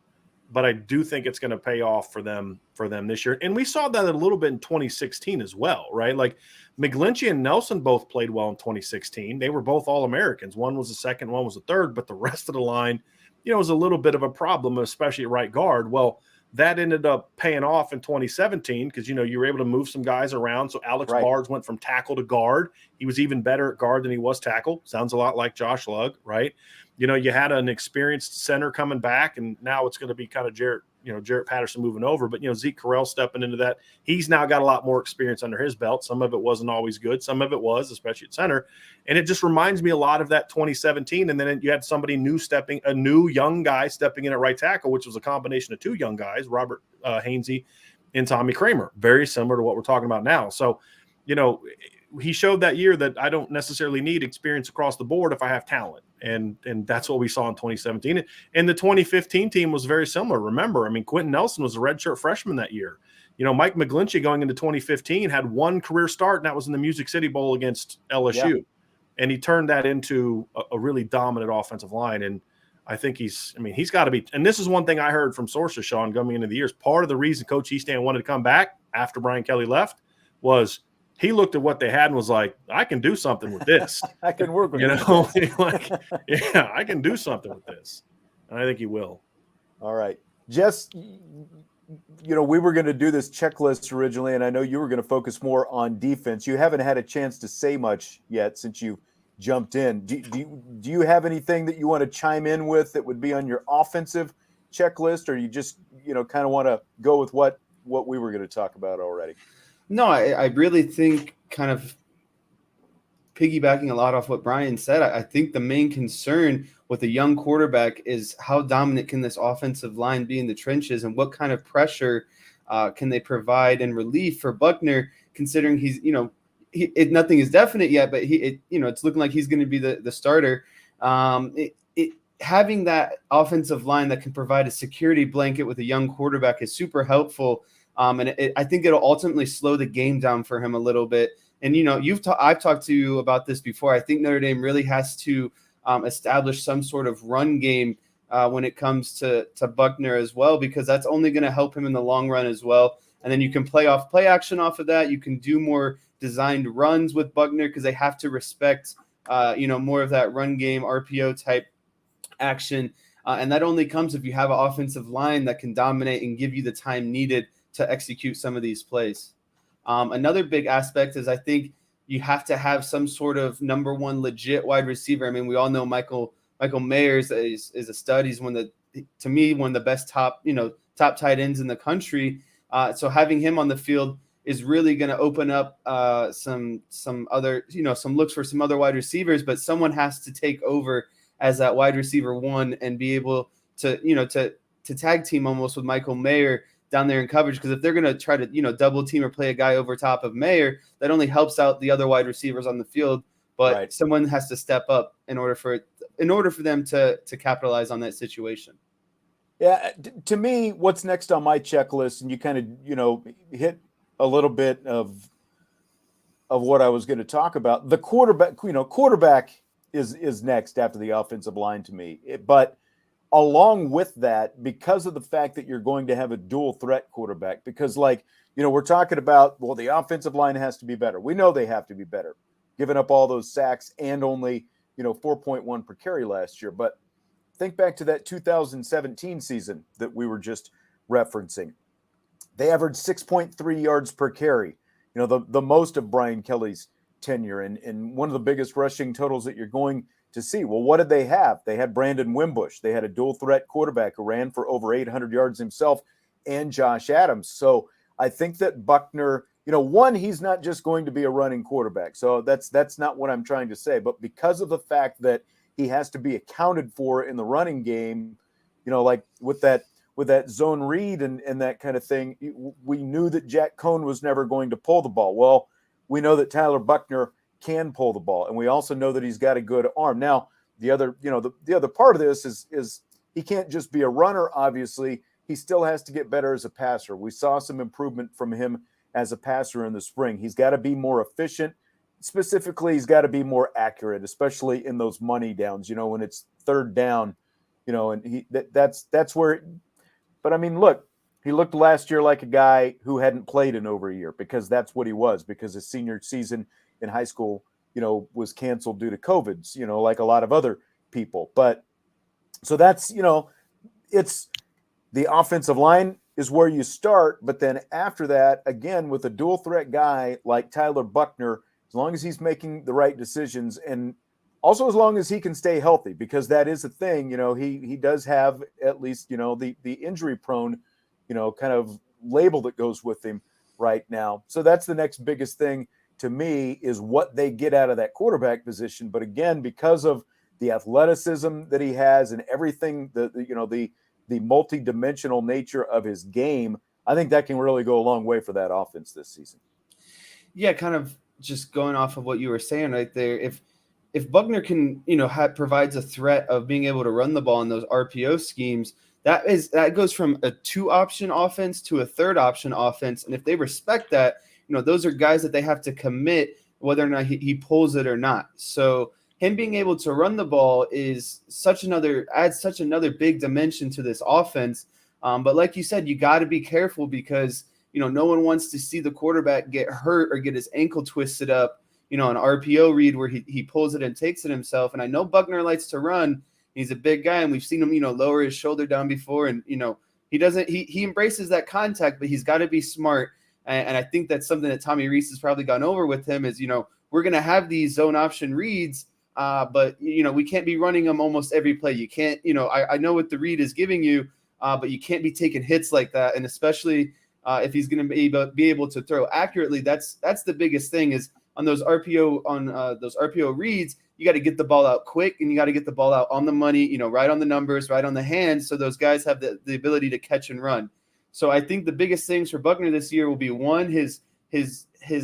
but I do think it's going to pay off for them this year. And we saw that a little bit in 2016 as well, right? Like McGlinchey and Nelson both played well in 2016. They were both All-Americans. One was the second, one was the third, but the rest of the line, was a little bit of a problem, especially at right guard. Well, that ended up paying off in 2017 because, you were able to move some guys around. So Alex Barnes went from tackle to guard. He was even better at guard than he was tackle. Sounds a lot like Josh Lugg, right? You had an experienced center coming back, and now it's going to be kind of Jarrett Patterson moving over. But, Zeke Correll stepping into that. He's now got a lot more experience under his belt. Some of it wasn't always good. Some of it was, especially at center. And it just reminds me a lot of that 2017. And then you had a new young guy stepping in at right tackle, which was a combination of 2 young guys, Robert Hainsey and Tommy Kramer, very similar to what we're talking about now. So, he showed that year that I don't necessarily need experience across the board if I have talent. And that's what we saw in 2017. And the 2015 team was very similar. Remember, Quentin Nelson was a redshirt freshman that year. Mike McGlinchey going into 2015 had 1 career start, and that was in the Music City Bowl against LSU. Yeah. And he turned that into a really dominant offensive line. And I think he's got to be – and this is one thing I heard from sources, Sean, coming into the years. Part of the reason Coach Hiestand wanted to come back after Brian Kelly left was – he looked at what they had and was like, I can do something with this. I can work with I can do something with this. And I think he will. All right. Jess, we were going to do this checklist originally, and I know you were going to focus more on defense. You haven't had a chance to say much yet since you jumped in. Do you have anything that you want to chime in with that would be on your offensive checklist, or you just, kind of want to go with what we were going to talk about already? No, I really think, kind of piggybacking a lot off what Bryan said, I think the main concern with a young quarterback is how dominant can this offensive line be in the trenches, and what kind of pressure can they provide and relief for Buckner, considering he's, nothing is definite yet, but it's looking like he's going to be the starter. Having that offensive line that can provide a security blanket with a young quarterback is super helpful. And I think it'll ultimately slow the game down for him a little bit. And, I've talked to you about this before. I think Notre Dame really has to establish some sort of run game when it comes to Buckner as well, because that's only going to help him in the long run as well. And then you can play action off of that. You can do more designed runs with Buckner because they have to respect, more of that run game, RPO type action. And that only comes if you have an offensive line that can dominate and give you the time needed to execute some of these plays. Another big aspect is I think you have to have some sort of number 1 legit wide receiver. We all know Michael Mayers is a stud. He's one of the best top tight ends in the country. So having him on the field is really going to open up some other, some looks for some other wide receivers, but someone has to take over as that wide receiver 1 and be able to to tag team almost with Michael Mayer down there in coverage, because if they're going to try to, double team or play a guy over top of Mayer, that only helps out the other wide receivers on the field. But someone has to step up in order for them to capitalize on that situation. Yeah, to me, what's next on my checklist, and you kind of, hit a little bit of what I was going to talk about. The quarterback is next after the offensive line to me. But along with that, because of the fact that you're going to have a dual threat quarterback, because we're talking about, well, the offensive line has to be better. We know they have to be better, giving up all those sacks and only, 4.1 per carry last year. But think back to that 2017 season that we were just referencing. They averaged 6.3 yards per carry, the most of Brian Kelly's tenure, and one of the biggest rushing totals that you're going to see. Well, what did they have? They had Brandon Wimbush. They had a dual threat quarterback who ran for over 800 yards himself, and Josh Adams. So I think that Buckner, one, he's not just going to be a running quarterback. So that's not what I'm trying to say. But because of the fact that he has to be accounted for in the running game, like with that zone read and that kind of thing, we knew that Jack Cohn was never going to pull the ball. Well, we know that Tyler Buckner can pull the ball, and we also know that he's got a good arm. Now, the other part of this is he can't just be a runner. Obviously, he still has to get better as a passer. We saw some improvement from him as a passer in the spring. He's got to be more efficient. Specifically, he's got to be more accurate, especially in those money downs. When it's third down, and that's where. But I mean, look, he looked last year like a guy who hadn't played in over a year, because that's what he was, because his senior season in high school, was canceled due to COVID, like a lot of other people. But so that's, it's the offensive line is where you start. But then after that, again, with a dual threat guy like Tyler Buckner, as long as he's making the right decisions, and also as long as he can stay healthy, because that is a thing, he does have at least, the injury prone, kind of label that goes with him right now. So that's the next biggest thing to me, is what they get out of that quarterback position. But again, because of the athleticism that he has and everything, the multi-dimensional nature of his game, I think that can really go a long way for that offense this season. Yeah, kind of just going off of what you were saying right there. If Buckner can, provides a threat of being able to run the ball in those RPO schemes, that goes from a 2-option offense to a 3rd-option offense. And if they respect that, those are guys that they have to commit whether or not he pulls it or not. So him being able to run the ball adds such another big dimension to this offense. But like you said, you got to be careful, because, no one wants to see the quarterback get hurt or get his ankle twisted up, an RPO read where he pulls it and takes it himself. And I know Buckner likes to run. He's a big guy, and we've seen him, lower his shoulder down before. And, he embraces that contact, but he's got to be smart. And I think that's something that Tommy Rees has probably gone over with him is, we're going to have these zone option reads, but, we can't be running them almost every play. You can't, I know what the read is giving you, but you can't be taking hits like that. And especially if he's going to be able to throw accurately, that's the biggest thing is on those RPO reads, you got to get the ball out quick, and you got to get the ball out on the money, right on the numbers, right on the hands. So those guys have the ability to catch and run. So I think the biggest things for Buckner this year will be, one, his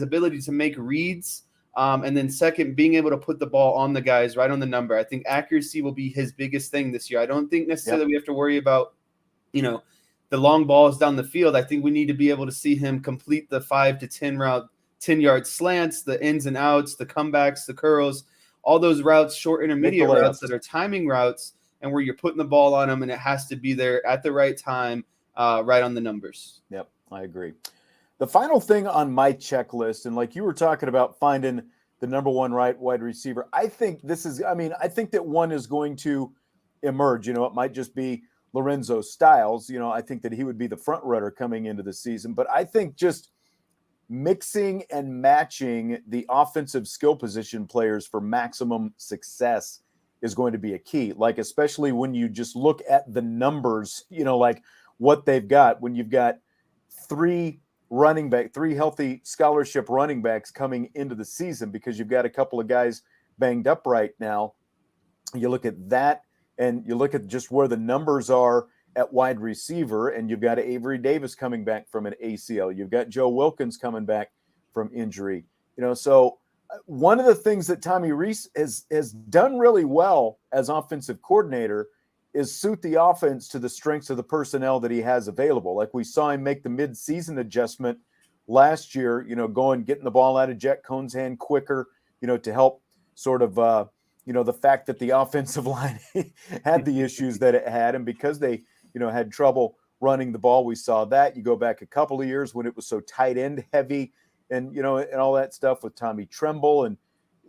ability to make reads, and then second, being able to put the ball on the guys right on the number. I think accuracy will be his biggest thing this year. I don't think necessarily we have to worry about, the long balls down the field. I think we need to be able to see him complete the 5 to 10 route, 10-yard slants, the ins and outs, the comebacks, the curls, all those routes, short intermediate routes that are timing routes, and where you're putting the ball on them, and it has to be there at the right time. Right on the numbers. Yep, I agree. The final thing on my checklist, and like you were talking about finding the number one wide receiver, I think I think that one is going to emerge. It might just be Lorenzo Styles. I think that he would be the front runner coming into the season. But I think just mixing and matching the offensive skill position players for maximum success is going to be a key. Like, especially when you just look at the numbers, like what they've got, when you've got 3 healthy scholarship running backs coming into the season, because you've got a couple of guys banged up right now. You look at that, and you look at just where the numbers are, at wide receiver, and you've got Avery Davis coming back from an ACL. You've got Joe Wilkins coming back from injury. So one of the things that Tommy Rees has done really well as offensive coordinator is suit the offense to the strengths of the personnel that he has available. Like we saw him make the mid-season adjustment last year, getting the ball out of Jet Cohn's hand quicker, to help sort of, the fact that the offensive line had the issues that it had. And because they, had trouble running the ball, we saw that. You go back a couple of years when it was so tight end heavy and, and all that stuff with Tommy Tremble. And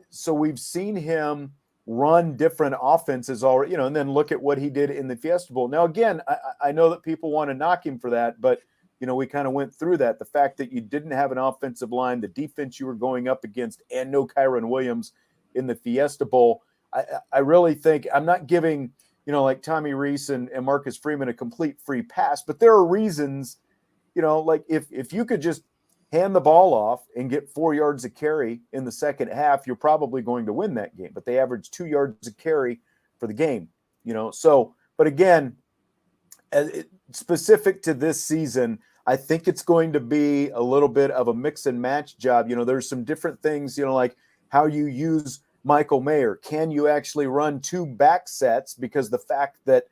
so we've seen him run different offenses already, and then look at what he did in the Fiesta Bowl. Now, again, I know that people want to knock him for that, but, we kind of went through that. The fact that you didn't have an offensive line, the defense you were going up against, and no Kyron Williams in the Fiesta Bowl, I really think I'm not giving, like Tommy Rees and Marcus Freeman a complete free pass, but there are reasons, like if you could just hand the ball off and get 4 yards a carry in the second half, you're probably going to win that game. But they averaged 2 yards a carry for the game, So, but again, specific to this season, I think it's going to be a little bit of a mix and match job. There's some different things, like how you use Michael Mayer. Can you actually run 2 back sets? Because the fact that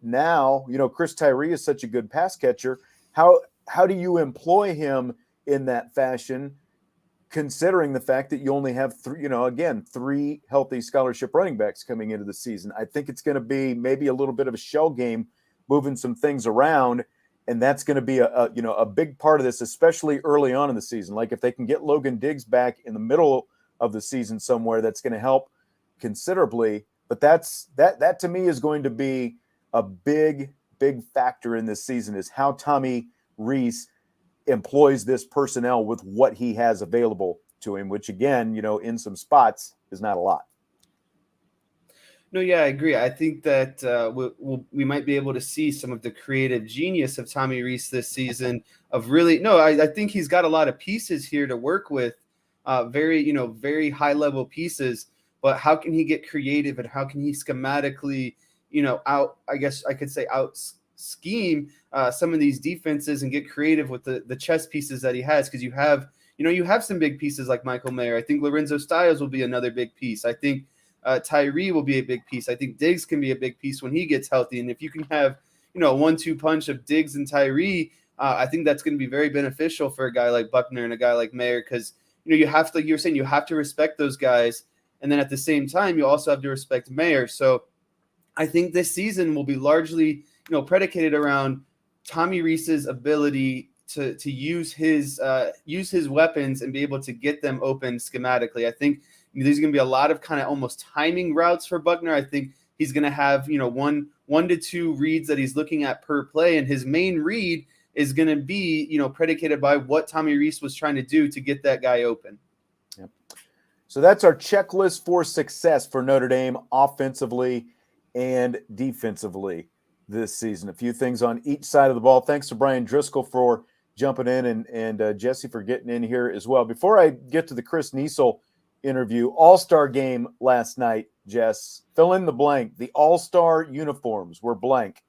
now, Chris Tyree is such a good pass catcher, how do you employ him in that fashion, considering the fact that you only have 3 healthy scholarship running backs coming into the season? I think it's going to be maybe a little bit of a shell game, moving some things around. And that's going to be a big part of this, especially early on in the season. Like if they can get Logan Diggs back in the middle of the season somewhere, that's going to help considerably. But that to me is going to be a big factor in this season, is how Tommy Rees employs this personnel with what he has available to him, which again, in some spots is not a lot. No, yeah, I agree. I think that we might be able to see some of the creative genius of Tommy Rees this season. I think he's got a lot of pieces here to work with, very high level pieces. But how can he get creative, and how can he schematically, out scheme some of these defenses and get creative with the chess pieces that he has? Because you have some big pieces like Michael Mayer. I think Lorenzo Styles will be another big piece. I think Tyree will be a big piece. I think Diggs can be a big piece when he gets healthy. And if you can have, a 1-2 punch of Diggs and Tyree, I think that's going to be very beneficial for a guy like Buckner and a guy like Mayer, because, you have to respect those guys. And then at the same time, you also have to respect Mayer. So I think this season will be largely, predicated around Tommy Rees's ability to use his weapons and be able to get them open schematically. I think there's going to be a lot of kind of almost timing routes for Buckner. I think he's going to have, 1 to 2 reads that he's looking at per play. And his main read is going to be, predicated by what Tommy Rees was trying to do to get that guy open. Yep. So that's our checklist for success for Notre Dame offensively and defensively this season. A few things on each side of the ball. Thanks to Brian Driskell for jumping in, and Jesse for getting in here as well. Before I get to the Chris Niesel interview, All-Star game last night, Jess, fill in the blank. The All-Star uniforms were blank.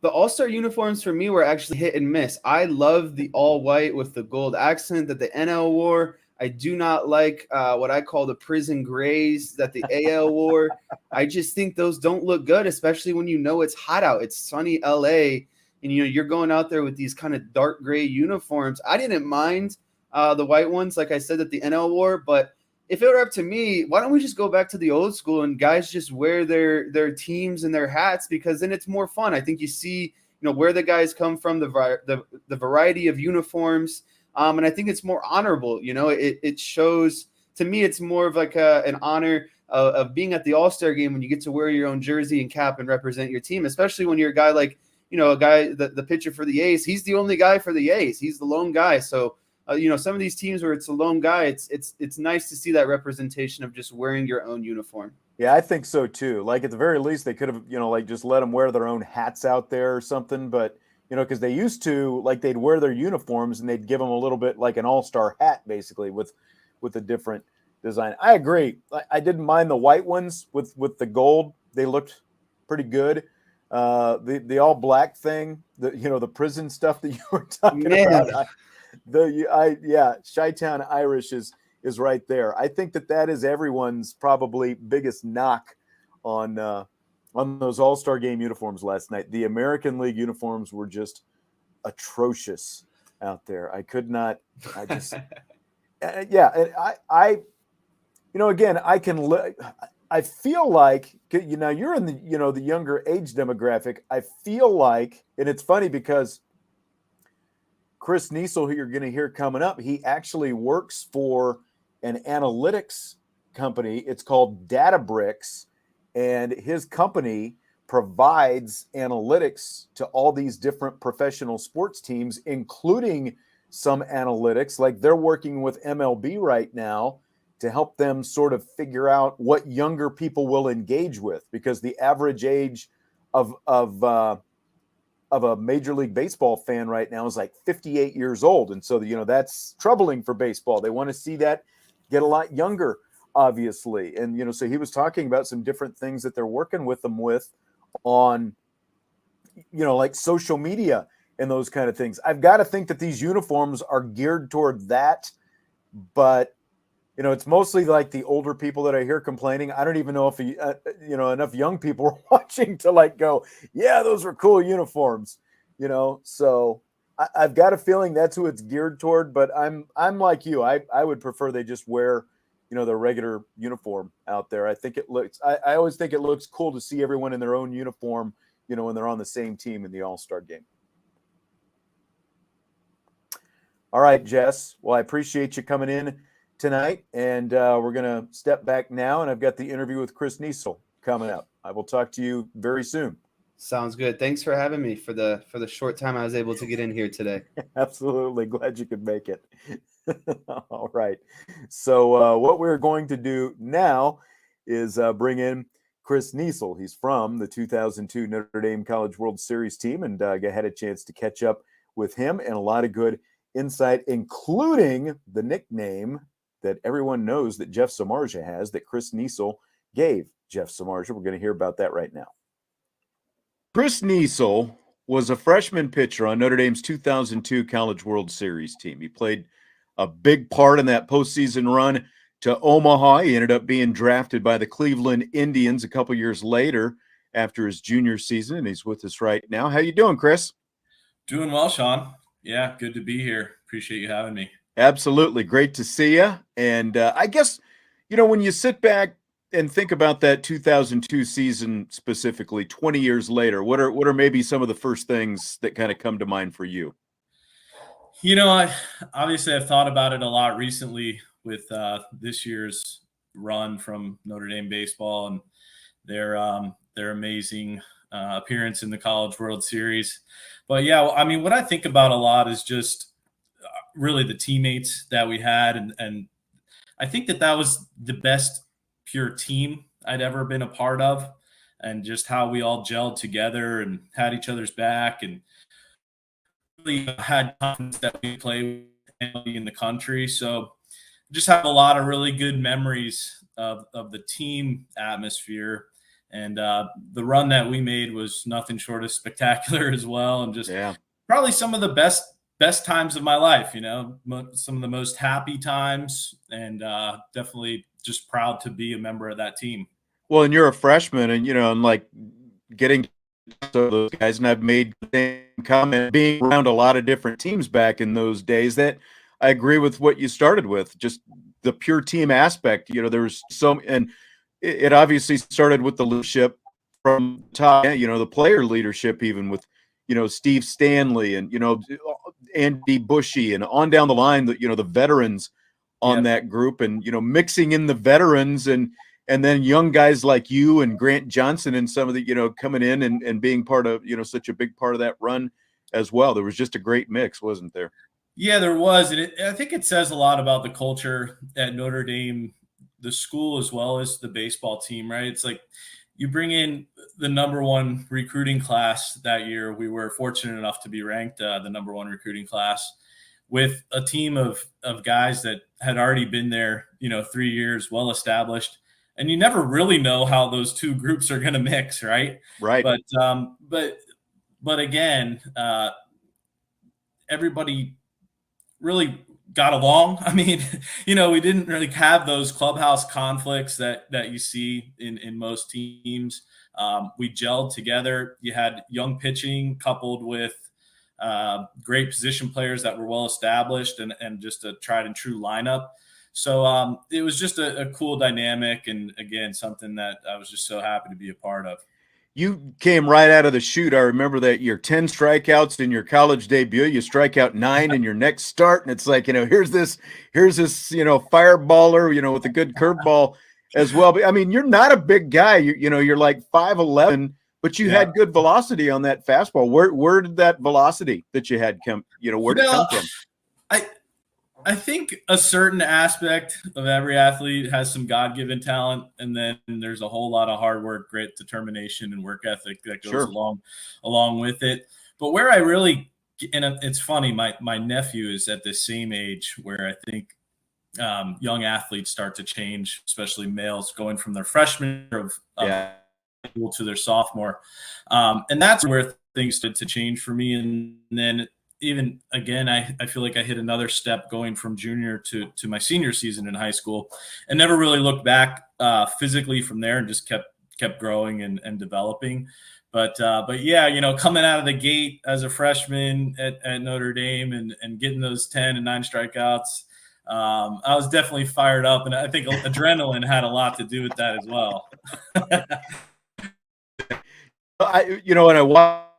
The All-Star uniforms for me were actually hit and miss. I love the all-white with the gold accent that the NL wore. I do not like what I call the prison grays that the AL wore. I just think those don't look good, especially when it's hot out. It's sunny LA, and you're going out there with these kind of dark gray uniforms. I didn't mind the white ones, like I said, that the NL wore, but if it were up to me, why don't we just go back to the old school and guys just wear their teams and their hats, because then it's more fun. I think you see, where the guys come from, the variety of uniforms. And I think it's more honorable. It shows, to me, it's more of like an honor of being at the All-Star game when you get to wear your own jersey and cap and represent your team, especially when you're a guy like, the pitcher for the A's. He's the only guy for the A's. He's the lone guy. So, some of these teams where it's a lone guy, it's nice to see that representation of just wearing your own uniform. Yeah, I think so too. Like at the very least, they could have, just let them wear their own hats out there or something. But, because they used to, they'd wear their uniforms and they'd give them a little bit like an all-star hat, basically, with a different design. I agree. I didn't mind the white ones with the gold. They looked pretty good. the all black thing, the prison stuff that you were talking Man. about. Chi-Town Irish is right there. I think that is everyone's probably biggest knock on those All-Star game uniforms last night. The American League uniforms were just atrocious out there. I could not. I just I again, I feel like, you're in the younger age demographic. I feel like, and it's funny because Chris Niesel, who you're going to hear coming up, he actually works for an analytics company. It's called Databricks, and his company provides analytics to all these different professional sports teams, including some analytics. Like, they're working with MLB right now to help them sort of figure out what younger people will engage with, because the average age of a Major League Baseball fan right now is like 58 years old. And so, that's troubling for baseball. They want to see that get a lot younger, obviously. And, so he was talking about some different things that they're working with them with on, like social media and those kind of things. I've got to think that these uniforms are geared toward that, but it's mostly like the older people that I hear complaining. I don't even know if enough young people are watching to like go, yeah, those were cool uniforms, So I've got a feeling that's who it's geared toward. But I'm like you. I would prefer they just wear, their regular uniform out there. I think it looks. I always think it looks cool to see everyone in their own uniform, when they're on the same team in the All-Star game. All right, Jess. Well, I appreciate you coming in tonight, and we're going to step back now, and I've got the interview with Chris Niesel coming up. I will talk to you very soon. Sounds good. Thanks for having me for the short time I was able to get in here today. Absolutely. Glad you could make it. All right. So what we're going to do now is bring in Chris Niesel. He's from the 2002 Notre Dame College World Series team, and I had a chance to catch up with him and a lot of good insight, including the nickname that everyone knows that Jeff Samardzija has, that Chris Niesel gave Jeff Samardzija. We're going to hear about that right now. Chris Niesel was a freshman pitcher on Notre Dame's 2002 College World Series team. He played a big part in that postseason run to Omaha. He ended up being drafted by the Cleveland Indians a couple years later after his junior season, and he's with us right now. How you doing, Chris? Doing well, Sean. Yeah, good to be here. Appreciate you having me. Absolutely. Great to see you. And I guess, when you sit back and think about that 2002 season specifically, 20 years later, what are maybe some of the first things that kind of come to mind for you? I've thought about it a lot recently with this year's run from Notre Dame baseball and their amazing appearance in the College World Series. But yeah, what I think about a lot is just really the teammates that we had. And I think that was the best pure team I'd ever been a part of, and just how we all gelled together and had each other's back and really had confidence that we play in the country. So just have a lot of really good memories of the team atmosphere. And the run that we made was nothing short of spectacular as well. And just probably some of the best times of my life, some of the most happy times, and definitely just proud to be a member of that team. Well, and you're a freshman, and, and like getting to those guys, and I've made the same comment being around a lot of different teams back in those days, that I agree with what you started with, just the pure team aspect. There was and it obviously started with the leadership from top, the player leadership, even with, Steve Stanley and, Andy Bushy and on down the line, the veterans on that group, and, mixing in the veterans and then young guys like you and Grant Johnson and some of the, coming in and being part of, such a big part of that run as well. There was just a great mix, wasn't there? Yeah, there was. And I think it says a lot about the culture at Notre Dame, the school, as well as the baseball team, right? It's like you bring in the #1 recruiting class that year. We were fortunate enough to be ranked the #1 recruiting class with a team of guys that had already been there, 3 years, well established. and you never really know how those two groups are going to mix, right? Right. But again, everybody really got along. I mean, we didn't really have those clubhouse conflicts that you see in most teams. We gelled together. You had young pitching coupled with great position players that were well established and just a tried and true lineup. So it was just a cool dynamic, and again, something that I was just so happy to be a part of. You came right out of the chute. I remember that your 10 strikeouts in your college debut, you strike out 9 in your next start. And it's like, here's this, fireballer, with a good curveball as well. But I mean, you're not a big guy. You're like 5'11", but you had good velocity on that fastball. Where did that velocity that you had come, where did it come from? I think a certain aspect of every athlete has some God-given talent, and then there's a whole lot of hard work, grit, determination, and work ethic that goes along with it. But where I really – and it's funny, my nephew is at the same age where I think young athletes start to change, especially males, going from their freshman of to their sophomore. And that's where things started to change for me. And then – even again, I feel like I hit another step going from junior to my senior season in high school, and never really looked back physically from there, and just kept growing and developing. But yeah, coming out of the gate as a freshman at Notre Dame and getting those 10 and 9 strikeouts, I was definitely fired up, and I think adrenaline had a lot to do with that as well. I watched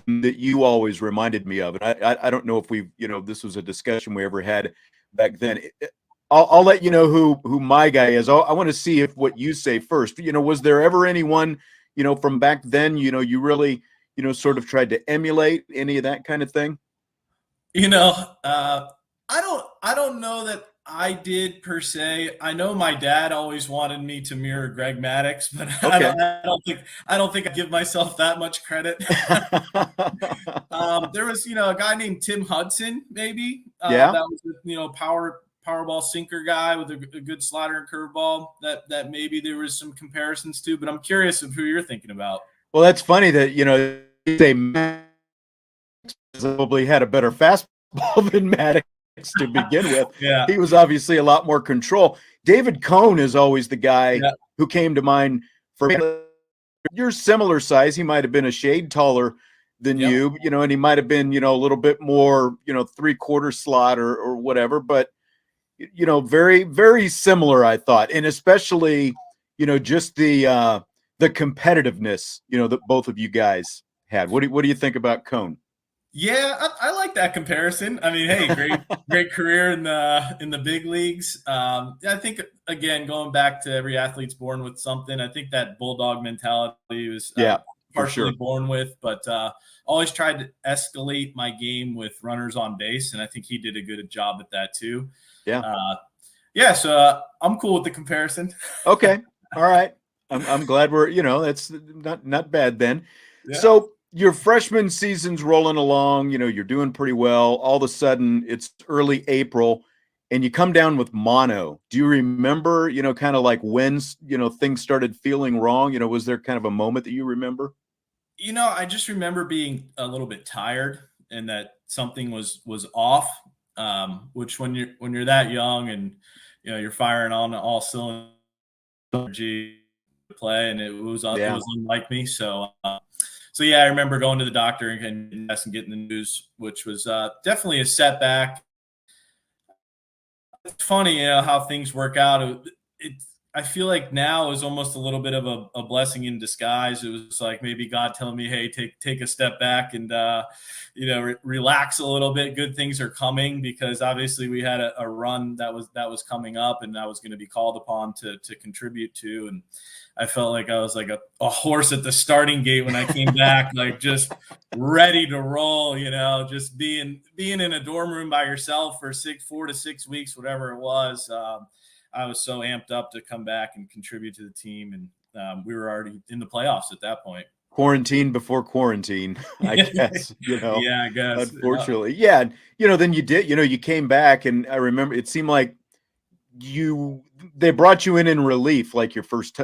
that you always reminded me of, and I don't know if this was a discussion we ever had back then. I'll let you know who my guy is. I want to see if what you say first. Was there ever anyone from back then you really sort of tried to emulate, any of that kind of thing? I don't know that I did per se. I know my dad always wanted me to mirror Greg Maddux, but okay. I don't think I give myself that much credit. There was, a guy named Tim Hudson, maybe. That was powerball sinker guy with a good slider and curveball that maybe there was some comparisons to, but I'm curious of who you're thinking about. Well, that's funny that, they probably had a better fastball than Maddux to begin with. Yeah. He was obviously a lot more control. David Cohn is always the guy who came to mind for me. You're similar size. He might have been a shade taller than you, and he might have been, a little bit more, 3/4 slot or whatever, but very, very similar, I thought. And especially, just the competitiveness, that both of you guys had. What do you think about Cohn? Yeah, I like that comparison. I mean, hey, great career in the big leagues. I think, again, going back to every athlete's born with something, I think that bulldog mentality was partially born with, but always tried to escalate my game with runners on base, and I think he did a good job at that too. So I'm cool with the comparison. Okay, all right. I'm glad we're that's not bad then. Yeah. So your freshman season's rolling along, you're doing pretty well. All of a sudden it's early April and you come down with mono. Do you remember, kind of like when, things started feeling wrong? Was there kind of a moment that you remember? I just remember being a little bit tired and that something was off, which when you're that young and, you're firing on all cylinders to play, and it was unlike me. So I remember going to the doctor and getting the news, which was definitely a setback. It's funny, how things work out. I feel like now is almost a little bit of a blessing in disguise. It was like maybe God telling me, hey, take a step back and, relax a little bit. Good things are coming, because obviously we had a run that was coming up and I was going to be called upon to contribute to. And I felt like I was like a horse at the starting gate when I came back, like just ready to roll, just being in a dorm room by yourself for 4 to 6 weeks, whatever it was. I was so amped up to come back and contribute to the team. And we were already in the playoffs at that point. Quarantine before quarantine, I guess, Yeah, I guess. Unfortunately. Yeah. Then you did, you came back, and I remember it seemed like they brought you in relief, like your first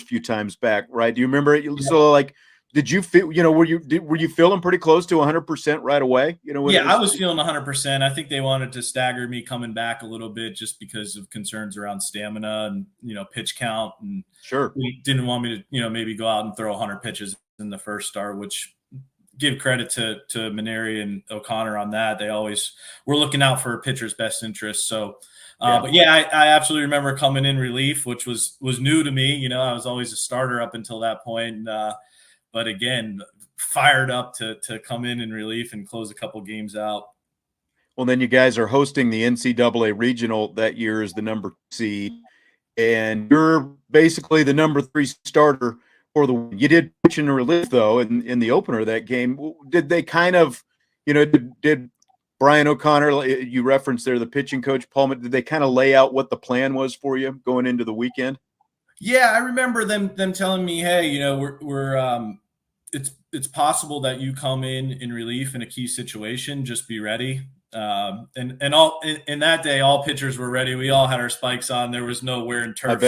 few times back, right? Do you remember it? So like, did you feel, were you feeling pretty close to 100% right away? I was feeling 100%. I think they wanted to stagger me coming back a little bit just because of concerns around stamina and, pitch count. And sure, we didn't want me to, maybe go out and throw 100 pitches in the first start, which give credit to Maneri and O'Connor on that. They always were looking out for a pitcher's best interest. So, but I absolutely remember coming in relief, which was new to me. I was always a starter up until that point. But again, fired up to come in relief and close a couple games out. Well, then you guys are hosting the NCAA regional that year as the number 2 seed, and you're basically the number 3 starter for the. You did pitch in relief though in the opener of that game. Did they kind of, did Bryan O'Connor, you referenced there the pitching coach Paul, did they kind of lay out what the plan was for you going into the weekend? Yeah, I remember them telling me, hey, we're it's possible that you come in relief in a key situation. Just be ready. And all in that day, all pitchers were ready. We all had our spikes on. There was no wear and turf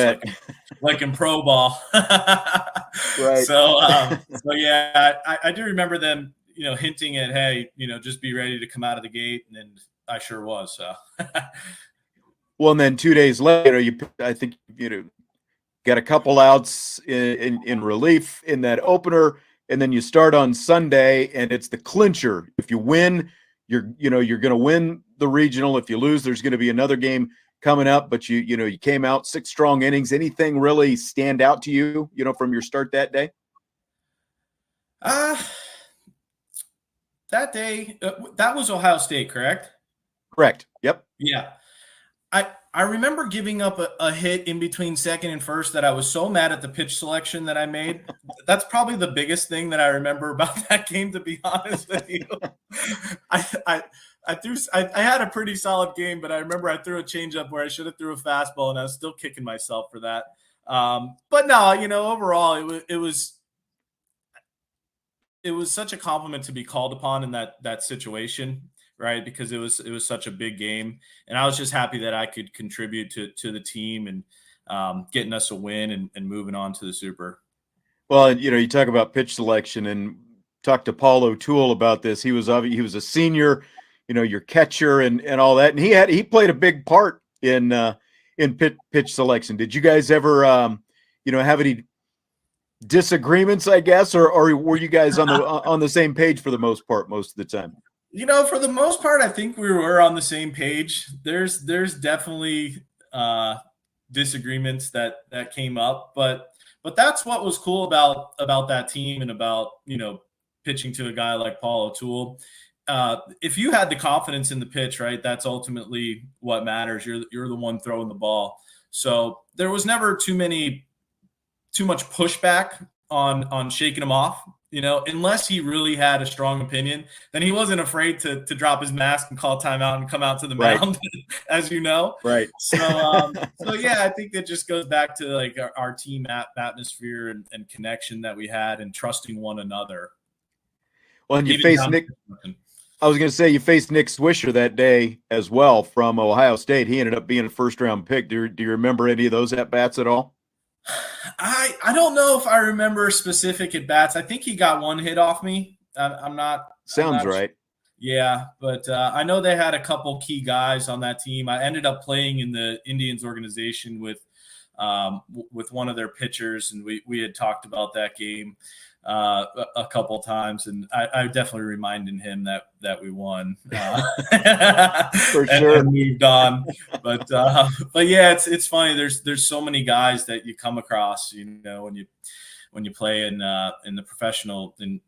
like in pro ball. Right. So yeah, I do remember them, hinting at, hey, just be ready to come out of the gate, and I sure was. So. Well, and then 2 days later, I think got a couple outs in relief in that opener, and then you start on Sunday, and it's the clincher. If you win, you're going to win the regional. If you lose, there's going to be another game coming up. But you came out 6 strong innings. Anything really stand out to you, from your start that day? That day, that was Ohio State, correct? Correct. Yep. Yeah. I remember giving up a hit in between second and first that I was so mad at the pitch selection that I made. That's probably the biggest thing that I remember about that game, to be honest with you. I had a pretty solid game, but I remember I threw a changeup where I should have threw a fastball, and I was still kicking myself for that. But no, overall it was such a compliment to be called upon in that situation. Right, because it was such a big game, and I was just happy that I could contribute to the team and getting us a win and moving on to the Super. Well, you talk about pitch selection, and talk to Paul O'Toole about this. He was a senior, your catcher and all that, and he played a big part in pitch selection. Did you guys ever have any disagreements, I guess, or were you guys on the same page for the most part most of the time? For the most part, I think we were on the same page. There's definitely disagreements that came up, but that's what was cool about that team and about pitching to a guy like Paul O'Toole. If you had the confidence in the pitch, right, that's ultimately what matters. You're the one throwing the ball. So there was never too much pushback on shaking him off. Unless he really had a strong opinion, then he wasn't afraid to drop his mask and call timeout and come out to the mound, as you know. Right. So yeah, I think that just goes back to like our team atmosphere and connection that we had and trusting one another. Well, and you faced Nick. I was going to say you faced Nick Swisher that day as well from Ohio State. He ended up being a first-round pick. Do you remember any of those at-bats at all? I don't know if I remember specific at bats. I think he got one hit off me. I'm not. Sounds right. Sure. Yeah, but I know they had a couple key guys on that team. I ended up playing in the Indians organization with one of their pitchers, and we had talked about that game a couple times, and I definitely reminded him that we won for sure, and moved on. But yeah, it's funny. There's so many guys that you come across, when you play in the professional and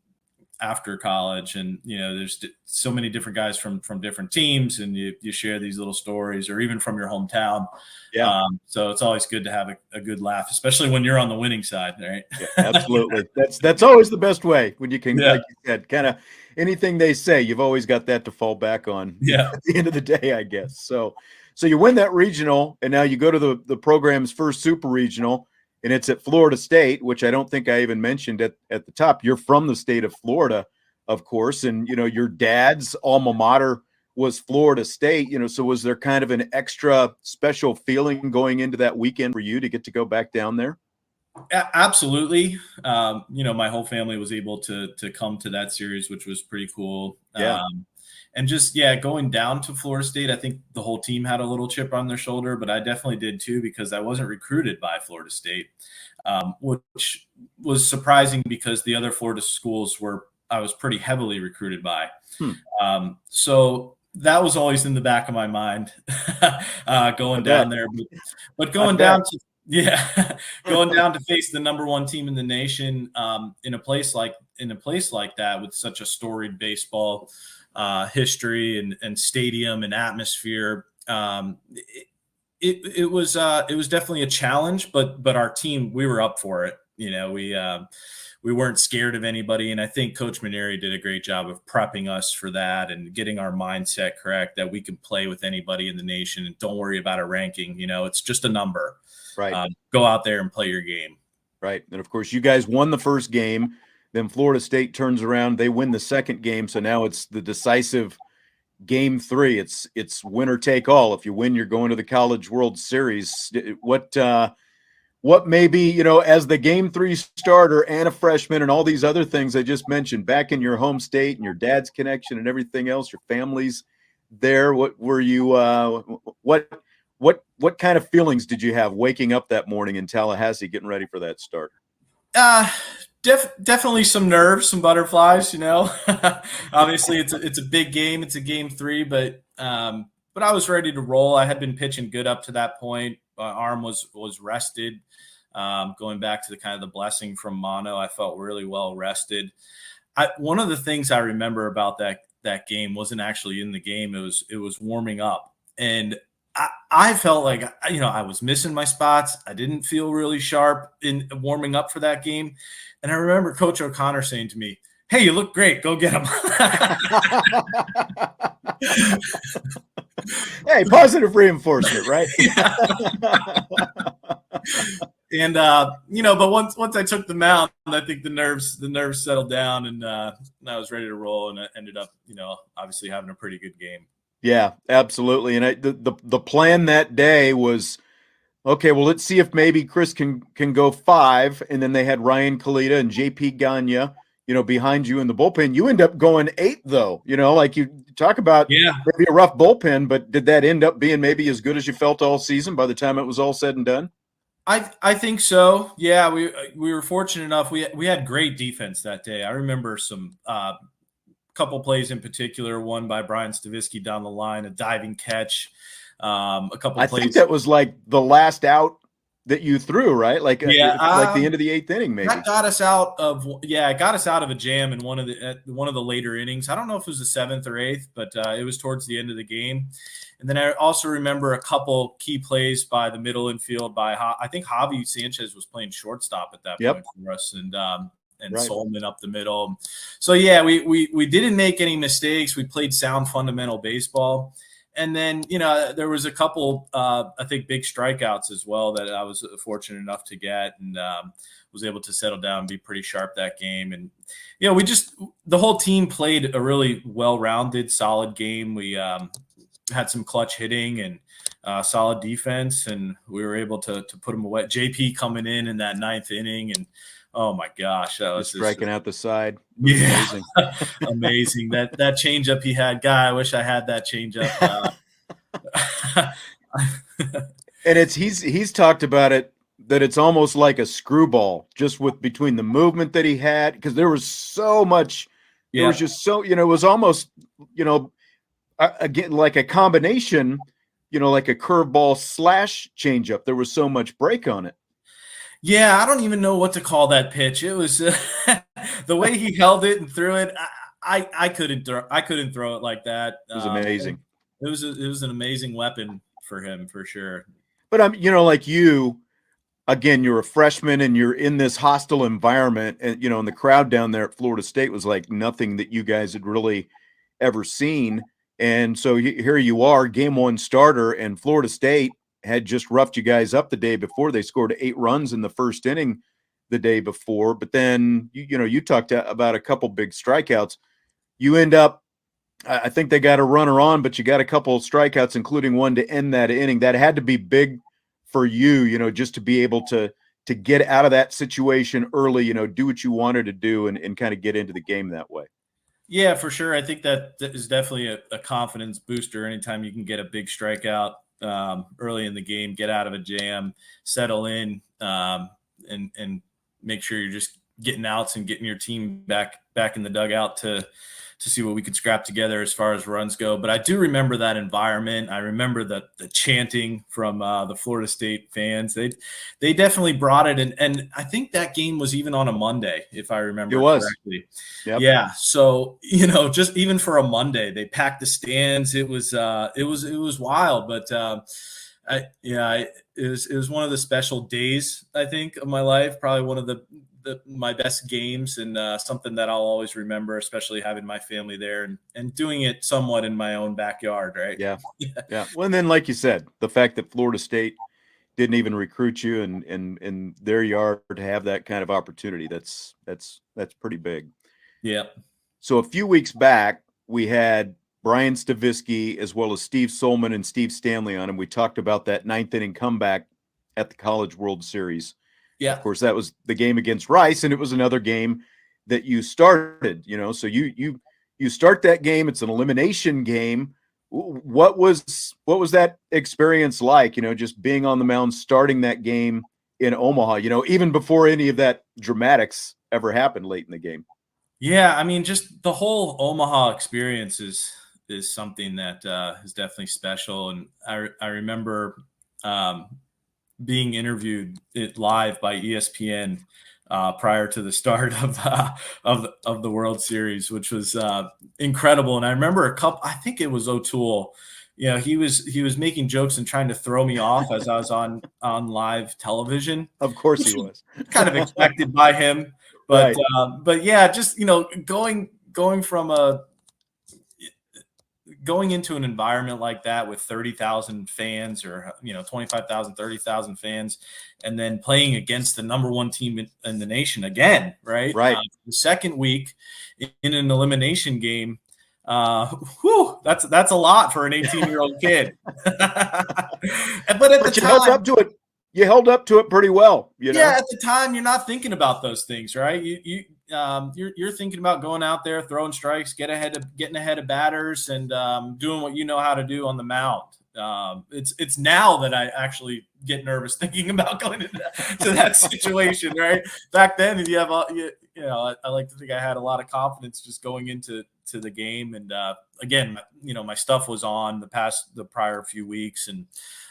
after college, and there's so many different guys from different teams, and you share these little stories, or even from your hometown. Yeah. So it's always good to have a good laugh, especially when you're on the winning side, right? Yeah, absolutely. That's always the best way, when you can, like you said, kind of anything they say, you've always got that to fall back on. Yeah. At the end of the day, I guess. So you win that regional, and now you go to the program's first super regional, and it's at Florida State, which I don't think I even mentioned at the top. You're from the state of Florida, of course, and your dad's alma mater was Florida State. So was there kind of an extra special feeling going into that weekend for you to get to go back down there? Absolutely. My whole family was able to come to that series, which was pretty cool. Yeah. And just, going down to Florida State, I think the whole team had a little chip on their shoulder, but I definitely did too, because I wasn't recruited by Florida State, which was surprising because the other Florida schools I was pretty heavily recruited by. So that was always in the back of my mind going down there. But going down to going down to face the number one team in the nation in a place like that with such a storied baseball history and stadium and atmosphere, it was definitely a challenge. But our team, we were up for it. We weren't scared of anybody, and I think Coach Maneri did a great job of prepping us for that and getting our mindset correct that we can play with anybody in the nation and don't worry about a ranking. It's just a number. Right. Go out there and play your game. Right. And of course, you guys won the first game. Then Florida State turns around. They win the second game. So now it's the decisive game 3. It's winner take all. If you win, you're going to the College World Series. What maybe, as the game 3 starter and a freshman and all these other things I just mentioned, back in your home state and your dad's connection and everything else, your family's there. What were you, what kind of feelings did you have waking up that morning in Tallahassee, getting ready for that start? Definitely some nerves, some butterflies, obviously it's a big game. It's a game 3, but I was ready to roll. I had been pitching good up to that point. My arm was rested. Going back to the kind of the blessing from mono, I felt really well rested. One of the things I remember about that game wasn't actually in the game. It was warming up, and I felt like I was missing my spots. I didn't feel really sharp in warming up for that game, and I remember Coach O'Connor saying to me, "Hey, you look great. Go get him." Hey, positive reinforcement, right? And but once I took the mound, I think the nerves settled down, and I was ready to roll, and I ended up, obviously having a pretty good game. Yeah, absolutely. And the plan that day was, okay, well, let's see if maybe Chris can go 5, and then they had Ryan Kalita and JP Gagne, behind you in the bullpen. You end up going 8, though. Like you talk about, maybe a rough bullpen, but did that end up being maybe as good as you felt all season by the time it was all said and done? I think so. Yeah, we were fortunate enough. We had great defense that day. I remember some couple plays in particular. One by Bryan Stavisky down the line, a diving catch. A couple. I plays. think that was like the last out that you threw, right? Like like the end of the 8th inning, maybe. That got us out of it got us out of a jam in one of the later innings. I don't know if it was the 7th or 8th, but it was towards the end of the game. And then I also remember a couple key plays by the middle infield by I think Javi Sanchez was playing shortstop at that point for us, and right. Solomon up the middle. So we didn't make any mistakes. We played sound fundamental baseball. And then, there was a couple, I think, big strikeouts as well that I was fortunate enough to get, and was able to settle down and be pretty sharp that game. And, the whole team played a really well-rounded, solid game. We had some clutch hitting and solid defense, and we were able to put them away. JP coming in that 9th inning, and oh my gosh, that was striking out the side. Yeah, amazing. Amazing. That changeup he had, guy. I wish I had that changeup. And he's talked about it, that it's almost like a screwball, just between the movement that he had, because there was so much. Yeah. There was just so it was almost again like a combination, like a curveball / changeup. There was so much break on it. Yeah, I don't even know what to call that pitch. It was the way he held it and threw it. I couldn't throw it like that. It was amazing. It was an amazing weapon for him, for sure. But like you, again, you're a freshman and you're in this hostile environment, and and the crowd down there at Florida State was like nothing that you guys had really ever seen. And so here you are, game 1 starter, and Florida State had just roughed you guys up the day before. They scored 8 runs in the first inning the day before. But then, you talked about a couple big strikeouts. You end up I think they got a runner on, but you got a couple of strikeouts, including one to end that inning. That had to be big for you, just to be able to get out of that situation early, do what you wanted to do and kind of get into the game that way. Yeah, for sure. I think that is definitely a confidence booster anytime you can get a big strikeout early in the game, get out of a jam, settle in, and make sure you're just getting outs and getting your team back in the dugout to see what we could scrap together as far as runs go. But I do remember that environment. I remember the chanting from the Florida State fans. They definitely brought it. And I think that game was even on a Monday, if I remember correctly. Yep. Yeah. So, just even for a Monday, they packed the stands. It was wild, but it was one of the special days, I think, of my life. Probably one of my best games, and something that I'll always remember, especially having my family there and doing it somewhat in my own backyard. Right. Yeah. Yeah. Well, and then, like you said, the fact that Florida State didn't even recruit you in their yard to have that kind of opportunity, that's pretty big. Yeah. So a few weeks back, we had Bryan Stavisky as well as Steve Solman and Steve Stanley on, and we talked about that 9th inning comeback at the College World Series. Yeah. Of course, that was the game against Rice, and it was another game that you started, so you start that game. It's an elimination game. What was that experience like, just being on the mound, starting that game in Omaha, even before any of that dramatics ever happened late in the game? Yeah. I mean, just the whole Omaha experience is something that is definitely special. And I remember, being interviewed live by ESPN prior to the start of the World Series, which was incredible. And I remember I think it was O'Toole. He was making jokes and trying to throw me off as I was on live television. Of course he was. Kind of expected by him, but right. But yeah, just going into an environment like that with 30,000 fans or 25,000, 30,000 fans, and then playing against the number one team in the nation again, right? Right. The second week in an elimination game, that's a lot for an 18-year-old kid. But at the time, held up to it. You held up to it pretty well. Yeah, at the time, you're not thinking about those things, right? You're thinking about going out there, throwing strikes, getting ahead of batters, and doing what you know how to do on the mound. It's now that I actually get nervous thinking about going to that situation, right? Back then, I like to think I had a lot of confidence just going into the game, and again, my stuff was on the prior few weeks, and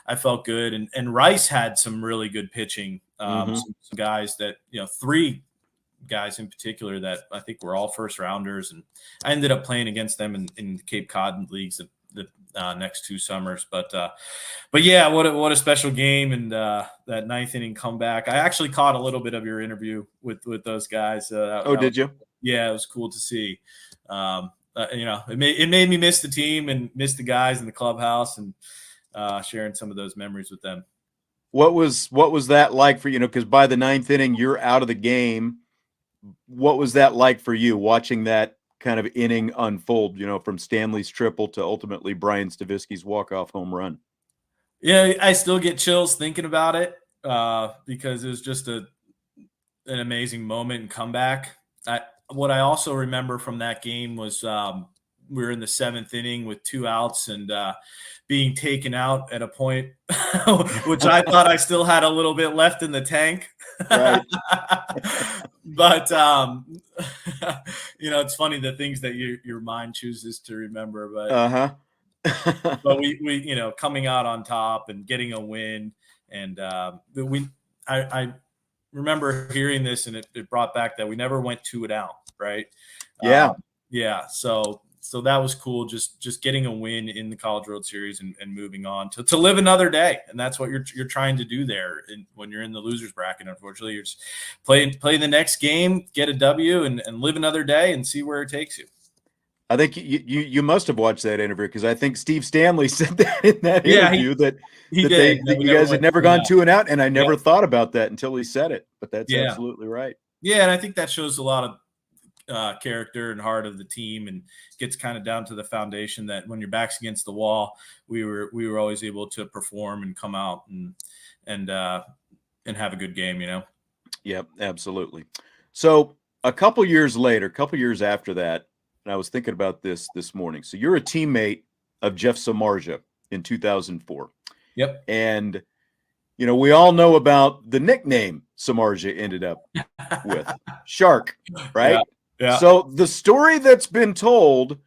I felt good. And Rice had some really good pitching, some guys that 3 guys in particular that I think were all first rounders, and I ended up playing against them in Cape Cod leagues the next 2 summers. But yeah, what a special game, and that 9th inning comeback. I actually caught a little bit of your interview with those guys. Did you? Yeah, it was cool to see. It made me miss the team and miss the guys in the clubhouse, and sharing some of those memories with them. What was that like for because by the 9th inning you're out of the game? What was that like for you, watching that kind of inning unfold, from Stanley's triple to ultimately Bryan Stavisky's walk-off home run? Yeah, I still get chills thinking about it because it was just an amazing moment and comeback. What I also remember from that game was we were in the 7th inning with 2 outs and being taken out at a point, which I thought I still had a little bit left in the tank. Right. But, it's funny the things that your mind chooses to remember. But, but we coming out on top and getting a win. And I remember hearing this, and it brought back that we never went 2 out, right? Yeah. Yeah. So that was cool. Just getting a win in the College World Series and moving on to live another day. And that's what you're trying to do there. And when you're in the losers bracket, unfortunately, you're just play the next game, get a W, and live another day and see where it takes you. I think you must have watched that interview, because I think Steve Stanley said that in that interview that you guys had never gone 2 and out, and I never thought about that until he said it. But that's absolutely right. Yeah, and I think that shows a lot of character and heart of the team, and gets kind of down to the foundation that when your back's against the wall, we were always able to perform and come out and have a good game, Yep, absolutely. So a couple years after that, and I was thinking about this morning. So you're a teammate of Jeff Samardzija in 2004. Yep. And, we all know about the nickname Samardzija ended up with, Shark, right? Yeah. So the story that's been told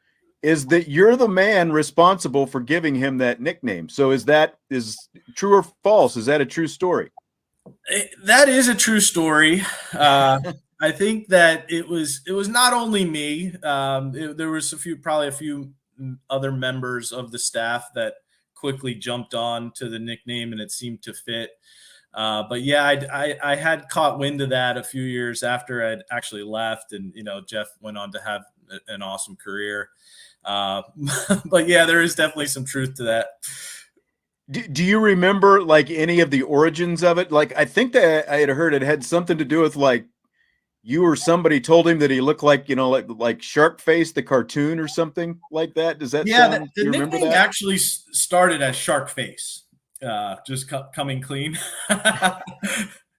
is that you're the man responsible for giving him that nickname. So is true or false? Is that a true story? That is a true story. I think that it was not only me. There was probably a few other members of the staff that quickly jumped on to the nickname, and it seemed to fit. But yeah, I had caught wind of that a few years after I'd actually left, and Jeff went on to have an awesome career. But yeah, there is definitely some truth to that. Do you remember like any of the origins of it? Like, I think that I had heard it had something to do with like you or somebody told him that he looked like, like Shark Face, the cartoon or something like that. Does that sound? The nickname actually started as Shark Face, just coming clean,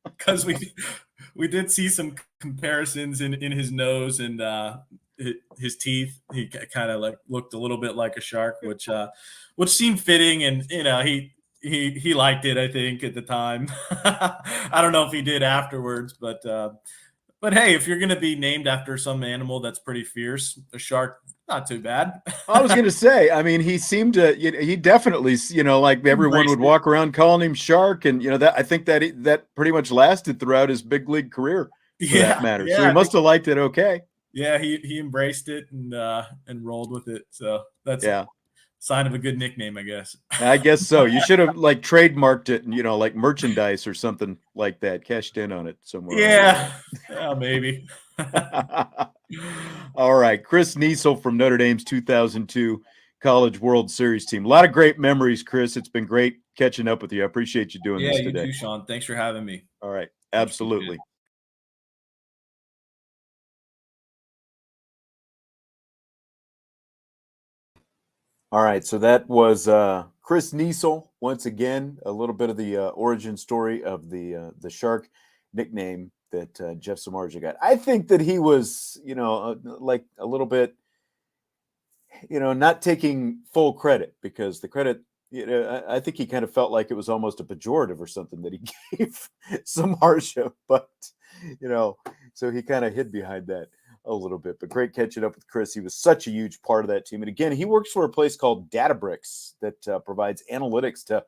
because we did see some comparisons in his nose and his teeth. He kind of like looked a little bit like a shark, which seemed fitting, and he liked it, I think, at the time. I don't know if he did afterwards, but hey, if you're going to be named after some animal that's pretty fierce, a shark, not too bad. I was going to say, I mean, he seemed to, he definitely, like everyone would walk around calling him Shark, and that I think that pretty much lasted throughout his big league career, for that matter. So he must have liked it. Okay. Yeah, he embraced it and rolled with it. So that's sign of a good nickname, I guess. I guess so. You should have like trademarked it and like merchandise or something like that, cashed in on it somewhere. Yeah, maybe. All right, Chris Niesel from Notre Dame's 2002 College World Series team. A lot of great memories, Chris. It's been great catching up with you. I appreciate you doing this today. Yeah, you too, Sean. Thanks for having me. All right, absolutely. All right, so that was Chris Niesel. Once again, a little bit of the origin story of the Shark nickname that Jeff Samardzija got. I think that he was, like a little bit, not taking full credit, because the credit, I think he kind of felt like it was almost a pejorative or something that he gave Samardzija, but so he kind of hid behind that a little bit. But great catching up with Chris. He was such a huge part of that team. And again, he works for a place called Databricks that provides analytics to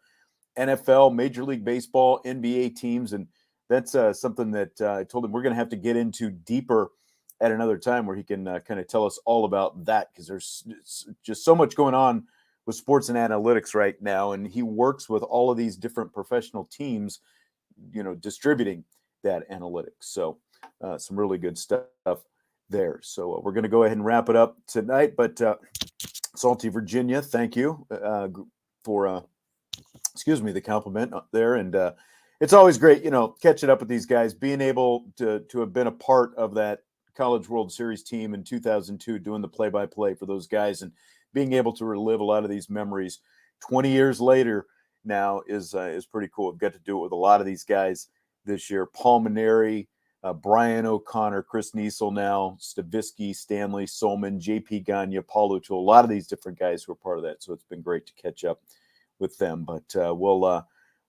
NFL, Major League Baseball, NBA teams. And that's something that I told him we're going to have to get into deeper at another time, where he can kind of tell us all about that, because there's just so much going on with sports and analytics right now. And he works with all of these different professional teams, distributing that analytics. So some really good stuff there. So we're going to go ahead and wrap it up tonight. But Salty Virginia, thank you for the compliment there. And it's always great, catching up with these guys, being able to have been a part of that College World Series team in 2002, doing the play-by-play for those guys, and being able to relive a lot of these memories 20 years later now is pretty cool. I've got to do it with a lot of these guys this year. Paul Maneri, Bryan O'Connor, Chris Niesel now, Stavisky, Stanley, Solman, JP Gagne, Paul O'Toole, a lot of these different guys who are part of that. So it's been great to catch up with them. But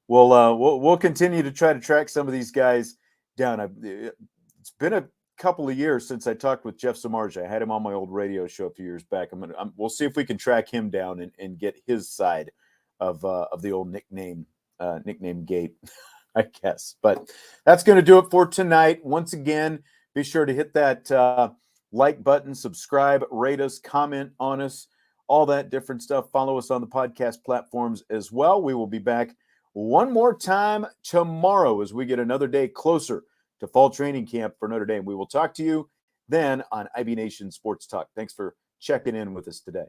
we'll continue to try to track some of these guys down. It's been a couple of years since I talked with Jeff Samardzija. I had him on my old radio show a few years back. We'll see if we can track him down and get his side of the old nickname gate, I guess. But that's going to do it for tonight. Once again, be sure to hit that like button, subscribe, rate us, comment on us, all that different stuff. Follow us on the podcast platforms as well. We will be back one more time tomorrow as we get another day closer to fall training camp for Notre Dame. We will talk to you then on IB Nation Sports Talk. Thanks for checking in with us today.